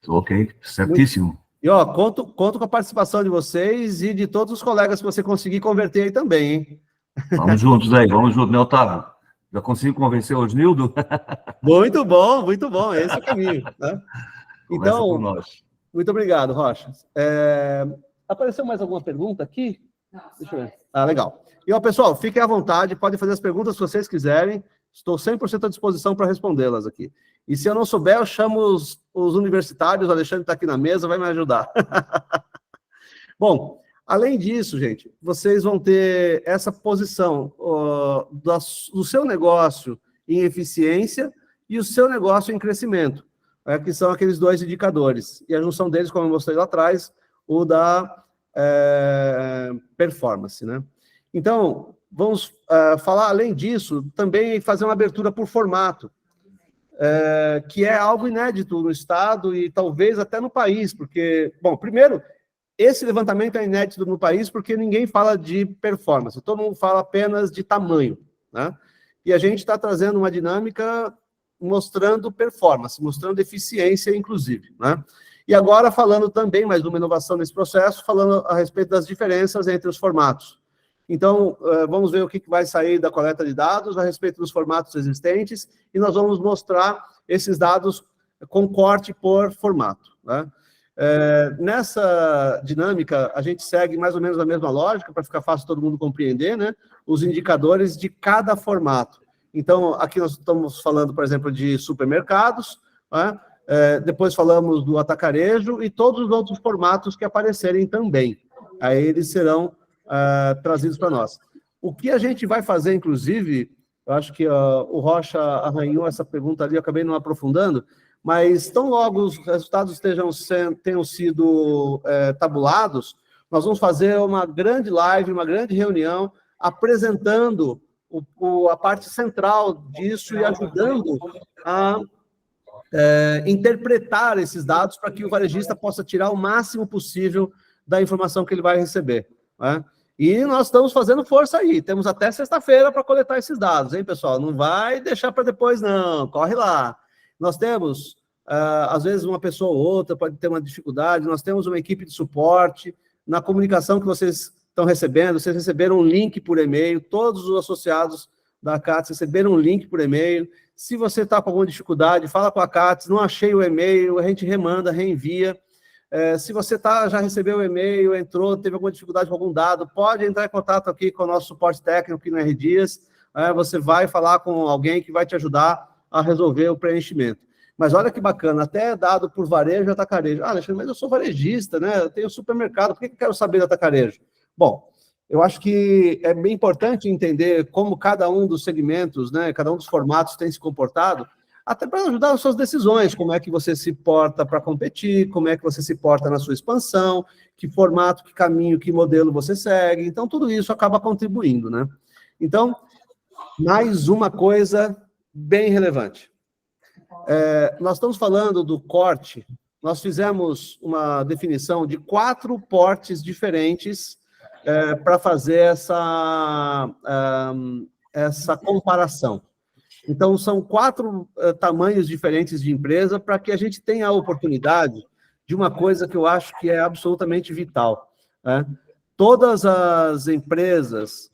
Ok, certíssimo. E, ó, conto com a participação de vocês e de todos os colegas que você conseguir converter aí também, hein? Vamos juntos aí, vamos juntos, né, Otávio? Já consigo convencer o Osnildo? Muito bom, esse é o caminho, né? Então, muito obrigado, Rocha. Apareceu mais alguma pergunta aqui? Deixa eu ver. Legal. E, ó, pessoal, fiquem à vontade, podem fazer as perguntas que vocês quiserem, estou 100% à disposição para respondê-las aqui. E se eu não souber, eu chamo os universitários, o Alexandre está aqui na mesa, vai me ajudar. Bom, além disso, gente, vocês vão ter essa posição do seu negócio em eficiência e o seu negócio em crescimento, que são aqueles dois indicadores. E a junção deles, como eu mostrei lá atrás, o da performance, né? Então, vamos falar, além disso, também fazer uma abertura por formato, que é algo inédito no Estado e talvez até no país, porque, bom, primeiro, esse levantamento é inédito no país porque ninguém fala de performance, todo mundo fala apenas de tamanho, né? E a gente está trazendo uma dinâmica mostrando performance, mostrando eficiência, inclusive, né? E agora, falando também mais de uma inovação nesse processo, falando a respeito das diferenças entre os formatos. Então, vamos ver o que vai sair da coleta de dados a respeito dos formatos existentes e nós vamos mostrar esses dados com corte por formato, né? Nessa dinâmica, a gente segue mais ou menos a mesma lógica, para ficar fácil todo mundo compreender, né? Os indicadores de cada formato. Então, aqui nós estamos falando, por exemplo, de supermercados, né? Depois falamos do atacarejo e todos os outros formatos que aparecerem também. Aí eles serão trazidos para nós. O que a gente vai fazer, inclusive, eu acho que o Rocha arranhou essa pergunta ali, eu acabei não aprofundando, mas tão logo os resultados tenham sido tabulados, nós vamos fazer uma grande live, uma grande reunião, apresentando a parte central disso e ajudando a interpretar esses dados para que o varejista possa tirar o máximo possível da informação que ele vai receber, né? E nós estamos fazendo força aí, temos até sexta-feira para coletar esses dados, hein, pessoal? Não vai deixar para depois, não, corre lá. Nós temos, às vezes, uma pessoa ou outra pode ter uma dificuldade, nós temos uma equipe de suporte, na comunicação que vocês estão recebendo, vocês receberam um link por e-mail, todos os associados da CATS receberam um link por e-mail. Se você está com alguma dificuldade, fala com a CATS, não achei o e-mail, a gente remanda, reenvia. Se você já recebeu o e-mail, entrou, teve alguma dificuldade com algum dado, pode entrar em contato aqui com o nosso suporte técnico aqui no R Dias, você vai falar com alguém que vai te ajudar a resolver o preenchimento. Mas olha que bacana, até dado por varejo e atacarejo. Alexandre, mas eu sou varejista, né? Eu tenho supermercado, por que eu quero saber do atacarejo? Bom, eu acho que é bem importante entender como cada um dos segmentos, né, cada um dos formatos tem se comportado, até para ajudar nas suas decisões, como é que você se porta para competir, como é que você se porta na sua expansão, que formato, que caminho, que modelo você segue. Então, tudo isso acaba contribuindo, né? Então, mais uma coisa bem relevante. Nós estamos falando do corte, nós fizemos uma definição de 4 portes diferentes para fazer essa comparação. Então, são 4 tamanhos diferentes de empresa para que a gente tenha a oportunidade de uma coisa que eu acho que é absolutamente vital, né? Todas as empresas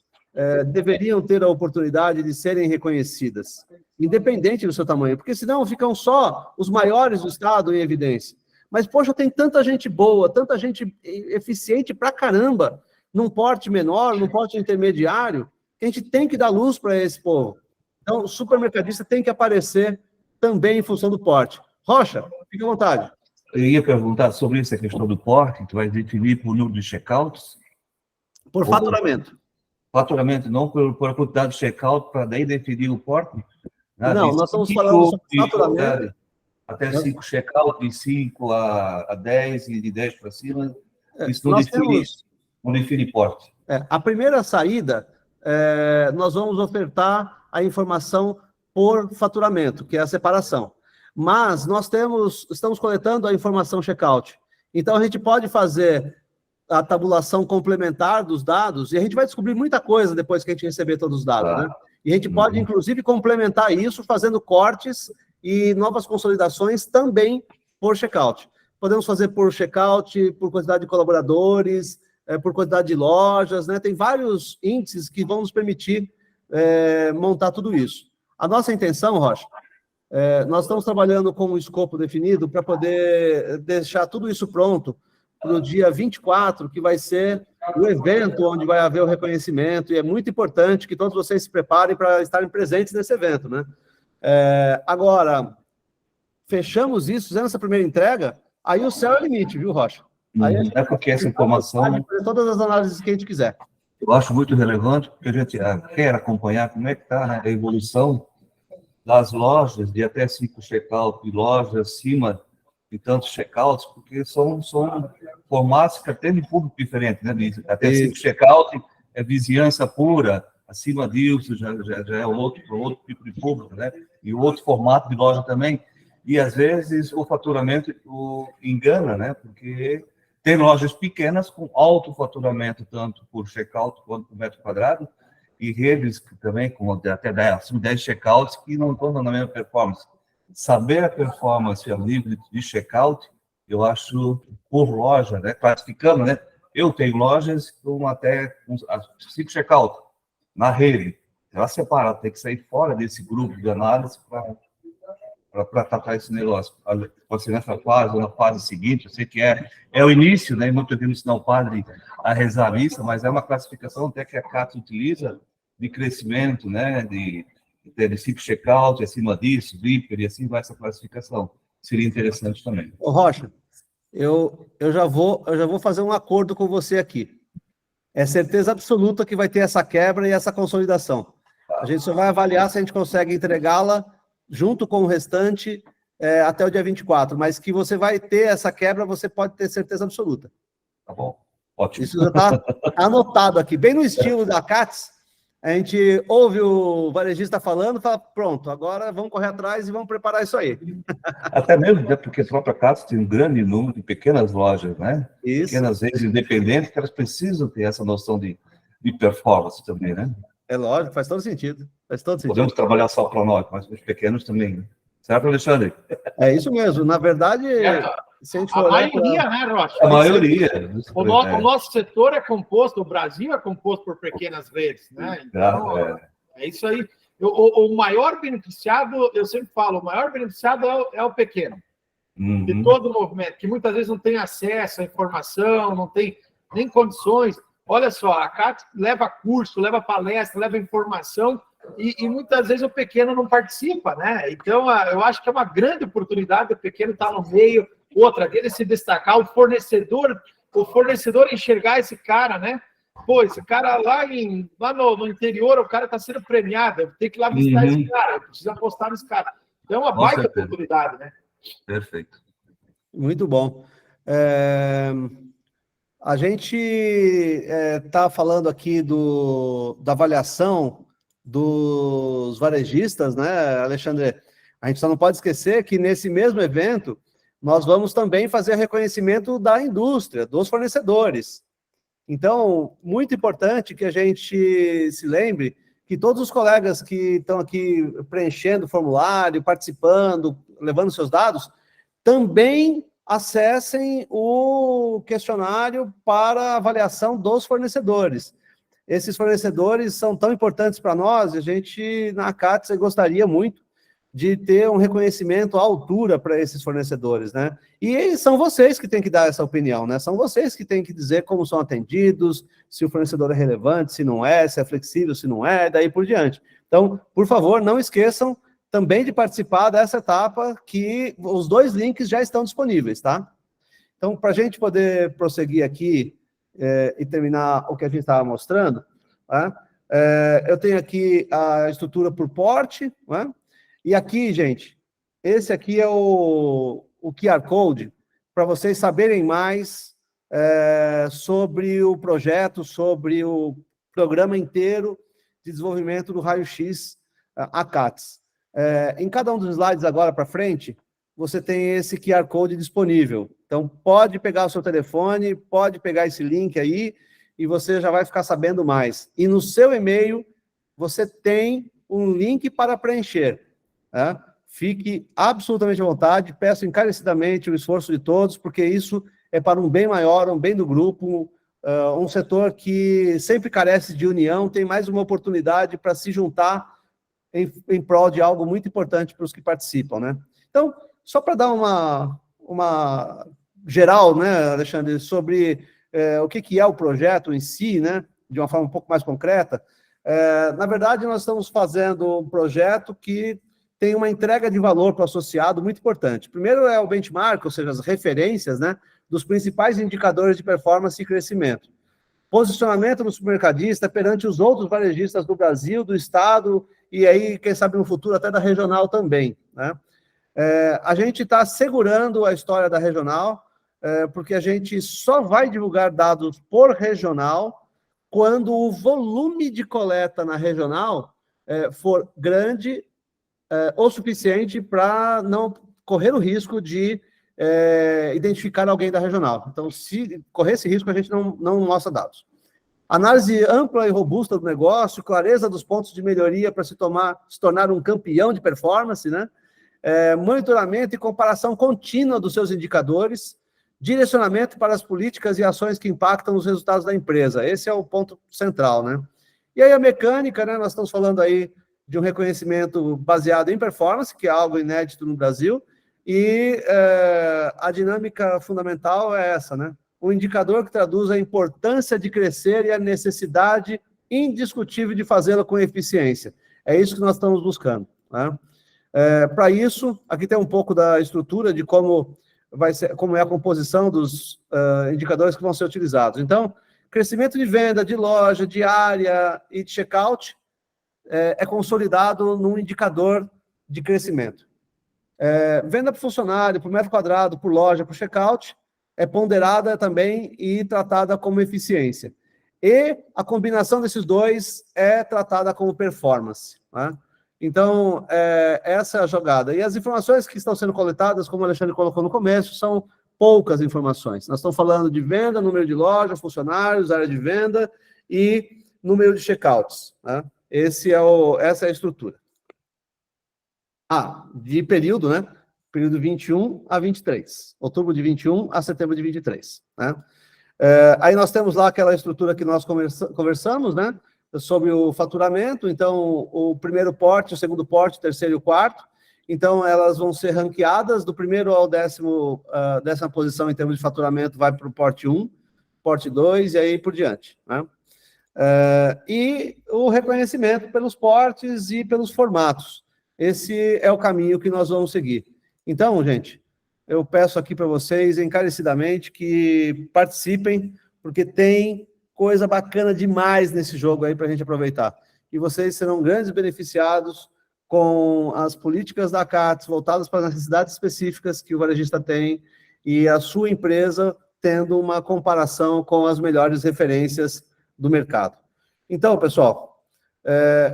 deveriam ter a oportunidade de serem reconhecidas, independente do seu tamanho, porque senão ficam só os maiores do estado em evidência. Mas, poxa, tem tanta gente boa, tanta gente eficiente pra caramba, num porte menor, num porte intermediário, que a gente tem que dar luz para esse povo. Então, o supermercadista tem que aparecer também em função do porte. Rocha, fique à vontade. Eu ia perguntar sobre essa questão do porte, tu vai definir por número de checkouts? Por faturamento. Faturamento, não por quantidade de checkout, para daí definir o porte? Não, nós estamos falando sobre faturamento. Até 5 checkouts, de 5 a 10, e de 10 para cima, isso não define porte. A primeira saída, nós vamos ofertar a informação por faturamento, que é a separação. Mas nós estamos coletando a informação checkout. Então, a gente pode fazer a tabulação complementar dos dados, e a gente vai descobrir muita coisa depois que a gente receber todos os dados, né? E a gente pode, inclusive, complementar isso fazendo cortes e novas consolidações também por checkout. Podemos fazer por checkout, por quantidade de colaboradores, por quantidade de lojas, né? Tem vários índices que vão nos permitir montar tudo isso. A nossa intenção, Rocha, nós estamos trabalhando com um escopo definido para poder deixar tudo isso pronto para o dia 24, que vai ser o evento onde vai haver o reconhecimento, e é muito importante que todos vocês se preparem para estarem presentes nesse evento, né? Agora, fechamos isso, fizemos essa primeira entrega, aí o céu é o limite, viu, Rocha? Aí a gente porque essa informação... fazer todas as análises que a gente quiser. Eu acho muito relevante, porque a gente quer acompanhar como é que está a evolução das lojas, de até 5 checkouts, e lojas acima de tantos checkouts, porque são formatos que atendem público diferente, né? Até 5 checkouts é vizinhança pura, acima disso já é outro tipo de público, né? E outro formato de loja também. E, às vezes, o faturamento engana, né? Porque tem lojas pequenas com alto faturamento, tanto por checkout quanto por metro quadrado, e redes que também com até 10 checkouts que não estão na mesma performance. Saber a performance ao nível de checkout, eu acho, por loja, né? Classificando, né? Eu tenho lojas com até 5 checkouts na rede. Ela separa, tem que sair fora desse grupo de análise para tratar esse negócio. Pode ser nessa fase ou na fase seguinte, eu sei que é o início, né? Muito tempo ensinar o padre a rezar a missa, mas é uma classificação até que a CAT utiliza de crescimento, né? De 5 checkouts, acima disso, Viper, e assim vai essa classificação. Seria interessante também. Ô, Rocha, eu já vou fazer um acordo com você aqui. É certeza absoluta que vai ter essa quebra e essa consolidação. A gente só vai avaliar se a gente consegue entregá-la junto com o restante até o dia 24, mas que você vai ter essa quebra, você pode ter certeza absoluta. Tá bom, ótimo. Isso já está anotado aqui, bem no estilo da CATS. A gente ouve o varejista falando, fala, pronto, agora vamos correr atrás e vamos preparar isso aí. Até mesmo, né, porque a própria CATS tem um grande número de pequenas lojas, né? Isso. Pequenas redes independentes, que elas precisam ter essa noção de performance também, né? É lógico, faz todo sentido. Podemos trabalhar só para nós, mas os pequenos também, né? Certo, Alexandre? É isso mesmo. Na verdade, se a gente for a maioria, né, Rocha? A maioria. O nosso setor é composto, o Brasil é composto por pequenas redes, né? Então, é isso aí. O maior beneficiado, eu sempre falo, o maior beneficiado é o pequeno. De todo o movimento, que muitas vezes não tem acesso à informação, não tem nem condições. Olha só, a CAT leva curso, leva palestra, leva informação, e muitas vezes o pequeno não participa, né? Então, eu acho que é uma grande oportunidade o pequeno estar no meio, outra dele se destacar, o fornecedor enxergar esse cara, né? Pô, esse cara lá no interior, o cara está sendo premiado, eu tenho que ir lá visitar esse cara, eu preciso apostar nesse cara. Então, é uma baita oportunidade, né? Perfeito. Muito bom. A gente está falando aqui da avaliação dos varejistas, né, Alexandre? A gente só não pode esquecer que nesse mesmo evento nós vamos também fazer reconhecimento da indústria, dos fornecedores. Então, muito importante que a gente se lembre que todos os colegas que estão aqui preenchendo o formulário, participando, levando seus dados, também acessem o questionário para avaliação dos fornecedores. Esses fornecedores são tão importantes para nós, a gente, na CATS, gostaria muito de ter um reconhecimento à altura para esses fornecedores, né? E são vocês que têm que dar essa opinião, né? São vocês que têm que dizer como são atendidos, se o fornecedor é relevante, se não é, se é flexível, se não é, daí por diante. Então, por favor, não esqueçam também de participar dessa etapa, que os 2 links já estão disponíveis, tá? Então, para a gente poder prosseguir aqui e terminar o que a gente estava mostrando, tá? Eu tenho aqui a estrutura por porte, né? E aqui, gente, esse aqui é o QR Code, para vocês saberem mais sobre o projeto, sobre o programa inteiro de desenvolvimento do raio-x ACATS. Em cada um dos slides agora para frente, você tem esse QR Code disponível. Então, pode pegar o seu telefone, pode pegar esse link aí, e você já vai ficar sabendo mais. E no seu e-mail, você tem um link para preencher. Tá? Fique absolutamente à vontade, peço encarecidamente o esforço de todos, porque isso é para um bem maior, um bem do grupo, um setor que sempre carece de união, tem mais uma oportunidade para se juntar em prol de algo muito importante para os que participam, né? Então, só para dar uma geral, né, Alexandre, sobre o que é o projeto em si, né, de uma forma um pouco mais concreta, na verdade, nós estamos fazendo um projeto que tem uma entrega de valor para o associado muito importante. Primeiro é o benchmark, ou seja, as referências, né, dos principais indicadores de performance e crescimento. Posicionamento do supermercadista perante os outros varejistas do Brasil, do Estado, e aí, quem sabe no futuro, até da regional também, né? A gente está segurando a história da regional, porque a gente só vai divulgar dados por regional quando o volume de coleta na regional for grande o suficiente para não correr o risco de identificar alguém da regional. Então, se correr esse risco, a gente não mostra dados. Análise ampla e robusta do negócio, clareza dos pontos de melhoria para se tornar um campeão de performance, né? Monitoramento e comparação contínua dos seus indicadores, direcionamento para as políticas e ações que impactam os resultados da empresa. Esse é o ponto central, né? E aí a mecânica, né? Nós estamos falando aí de um reconhecimento baseado em performance, que é algo inédito no Brasil, e a dinâmica fundamental é essa, né? Um indicador que traduz a importância de crescer e a necessidade indiscutível de fazê-lo com eficiência. É isso que nós estamos buscando, né? Para isso, aqui tem um pouco da estrutura de como é a composição dos indicadores que vão ser utilizados. Então, crescimento de venda, de loja, de área e de checkout é consolidado num indicador de crescimento. Venda por funcionário, por metro quadrado, por loja, por checkout, é ponderada também e tratada como eficiência. E a combinação desses dois é tratada como performance, né? Então, essa é a jogada. E as informações que estão sendo coletadas, como o Alexandre colocou no começo, são poucas informações. Nós estamos falando de venda, número de loja, funcionários, área de venda e número de checkouts, né? Essa é a estrutura. De período, né? Período 21 a 23. Outubro de 21 a setembro de 23, né? Aí nós temos lá aquela estrutura que nós conversamos, né? Sobre o faturamento. Então, o primeiro porte, o segundo porte, o terceiro e o quarto. Então, elas vão ser ranqueadas do primeiro ao 10ª posição em termos de faturamento, vai para o porte 1, porte 2 e aí por diante, né? E o reconhecimento pelos portes e pelos formatos. Esse é o caminho que nós vamos seguir. Então, gente, eu peço aqui para vocês encarecidamente que participem, porque tem coisa bacana demais nesse jogo aí para a gente aproveitar. E vocês serão grandes beneficiados com as políticas da CATS voltadas para as necessidades específicas que o varejista tem e a sua empresa tendo uma comparação com as melhores referências do mercado. Então, pessoal,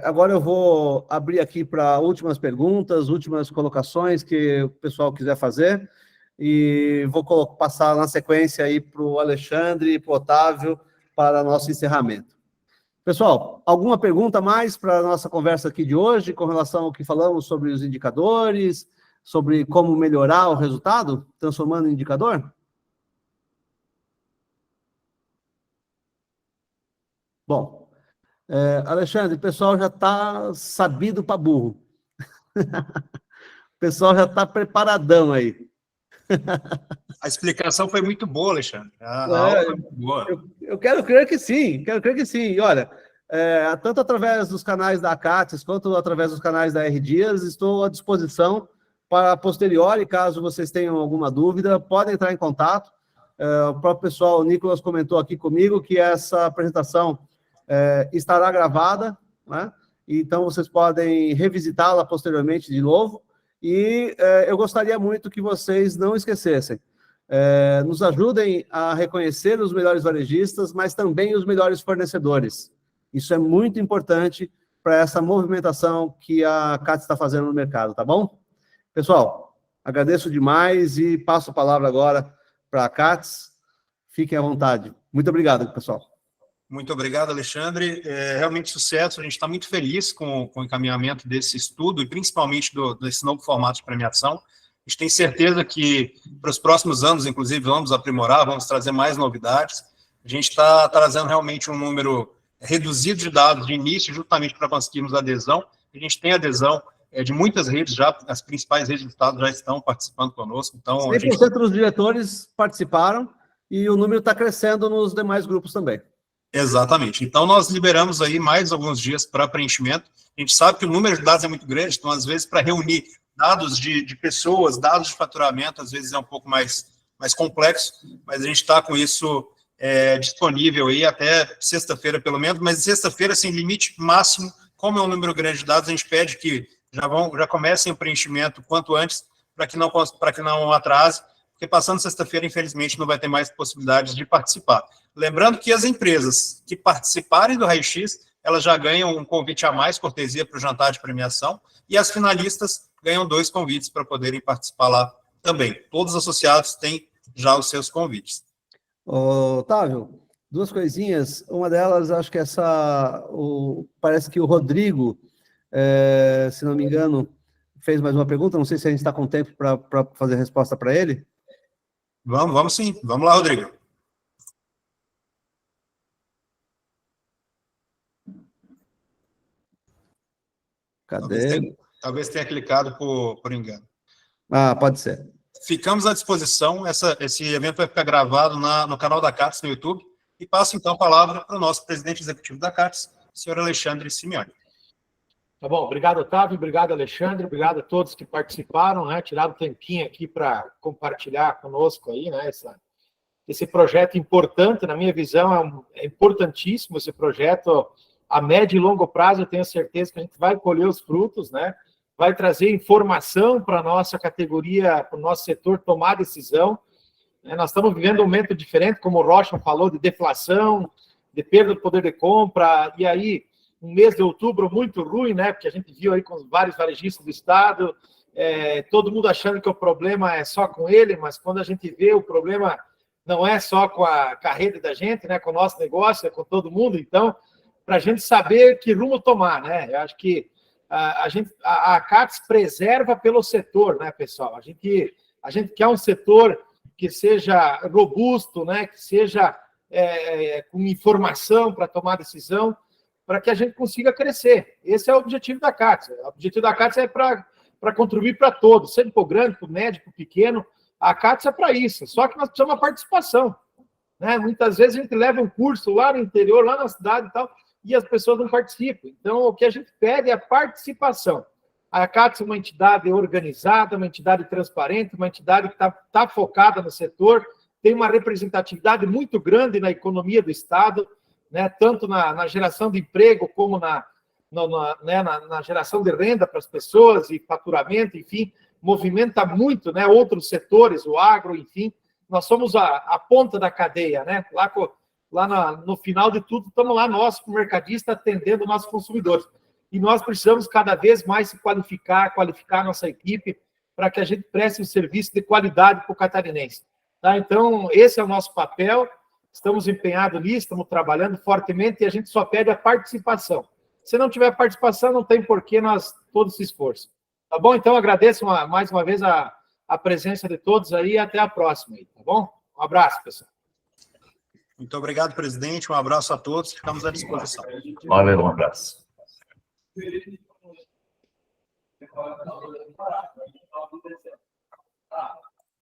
agora eu vou abrir aqui para últimas perguntas, últimas colocações que o pessoal quiser fazer, e vou passar na sequência aí para o Alexandre e para o Otávio para nosso encerramento. Pessoal, alguma pergunta mais para a nossa conversa aqui de hoje, com relação ao que falamos sobre os indicadores, sobre como melhorar o resultado, transformando em indicador? Bom, Alexandre, o pessoal já está sabido para burro. O pessoal já está preparadão aí. A explicação foi muito boa, Alexandre. A aula foi muito boa. Eu quero crer que sim, quero crer que sim. E olha, tanto através dos canais da Acates, quanto através dos canais da R Dias, estou à disposição para a posteriori, caso vocês tenham alguma dúvida, podem entrar em contato. O próprio pessoal, o Nicolas comentou aqui comigo que essa apresentação estará gravada, né? Então vocês podem revisitá-la posteriormente de novo, e eu gostaria muito que vocês não esquecessem, nos ajudem a reconhecer os melhores varejistas, mas também os melhores fornecedores. Isso é muito importante para essa movimentação que a Acates está fazendo no mercado, tá bom? Pessoal, agradeço demais e passo a palavra agora para a Acates. Fiquem à vontade. Muito obrigado, pessoal. Muito obrigado, Alexandre. Realmente sucesso. A gente está muito feliz com o encaminhamento desse estudo e principalmente desse novo formato de premiação. A gente tem certeza que para os próximos anos, inclusive, vamos aprimorar, vamos trazer mais novidades. A gente está trazendo realmente um número reduzido de dados de início, justamente para conseguirmos adesão. A gente tem adesão de muitas redes já, as principais redes do Estado já estão participando conosco. Então, 100% dos diretores participaram e o número está crescendo nos demais grupos também. Exatamente. Então, nós liberamos aí mais alguns dias para preenchimento. A gente sabe que o número de dados é muito grande, então, às vezes, para reunir dados de pessoas, dados de faturamento, às vezes é um pouco mais complexo, mas a gente está com isso disponível aí até sexta-feira, pelo menos, mas sexta-feira, sem limite máximo, como é um número grande de dados, a gente pede que já comecem o preenchimento quanto antes, para que não atrase, porque passando sexta-feira, infelizmente, não vai ter mais possibilidades de participar. Lembrando que as empresas que participarem do Raio-X, elas já ganham um convite a mais, cortesia para o jantar de premiação, e as finalistas ganham 2 convites para poderem participar lá também. Todos os associados têm já os seus convites. Otávio, 2 coisinhas. Uma delas, acho que parece que o Rodrigo, se não me engano, fez mais uma pergunta. Não sei se a gente está com tempo para fazer a resposta para ele. Vamos sim. Vamos lá, Rodrigo. Cadê? Talvez tenha clicado por engano. Pode ser. Ficamos à disposição. Esse evento vai ficar gravado no canal da Acates no YouTube. E passo, então, a palavra para o nosso presidente executivo da Acates, o senhor Alexandre Simeoni. Tá bom, obrigado, Otávio, obrigado, Alexandre, obrigado a todos que participaram, né, tiraram um tempinho aqui para compartilhar conosco aí, né, esse projeto importante, na minha visão, é importantíssimo esse projeto, a médio e longo prazo, eu tenho certeza que a gente vai colher os frutos, né, vai trazer informação para a nossa categoria, para o nosso setor tomar decisão, né, nós estamos vivendo um momento diferente, como o Rocha falou, de deflação, de perda do poder de compra, e aí, um mês de outubro muito ruim, né? Porque a gente viu aí com vários varejistas do Estado, todo mundo achando que o problema é só com ele, mas quando a gente vê o problema não é só com a carreira da gente, né? Com o nosso negócio, é com todo mundo. Então, para a gente saber que rumo tomar, né? Eu acho que a Acates preserva pelo setor, né, pessoal? A gente quer um setor que seja robusto, né? Que seja com informação para tomar decisão, para que a gente consiga crescer. Esse é o objetivo da Acates. O objetivo da Acates é para contribuir para todos, seja para o grande, para o médio, para o pequeno. A Acates é para isso, só que nós precisamos de participação. Né? Muitas vezes a gente leva um curso lá no interior, lá na cidade e tal, e as pessoas não participam. Então, o que a gente pede é a participação. A Acates é uma entidade organizada, uma entidade transparente, uma entidade que está focada no setor, tem uma representatividade muito grande na economia do Estado, né, tanto na geração de emprego como na geração de renda para as pessoas e faturamento, enfim, movimenta muito, né, outros setores, o agro, enfim. Nós somos a ponta da cadeia, né? No final de tudo, estamos lá nós, como mercadista, atendendo nossos consumidores. E nós precisamos cada vez mais se qualificar a nossa equipe para que a gente preste um serviço de qualidade para o catarinense. Tá? Então, esse é o nosso papel. Estamos empenhados nisso, estamos trabalhando fortemente e a gente só pede a participação. Se não tiver participação, não tem porquê nós todos se esforço. Tá bom? Então, agradeço mais uma vez a presença de todos aí e até a próxima. Tá bom? Um abraço, pessoal. Muito obrigado, presidente. Um abraço a todos. Ficamos à disposição. Valeu, um abraço.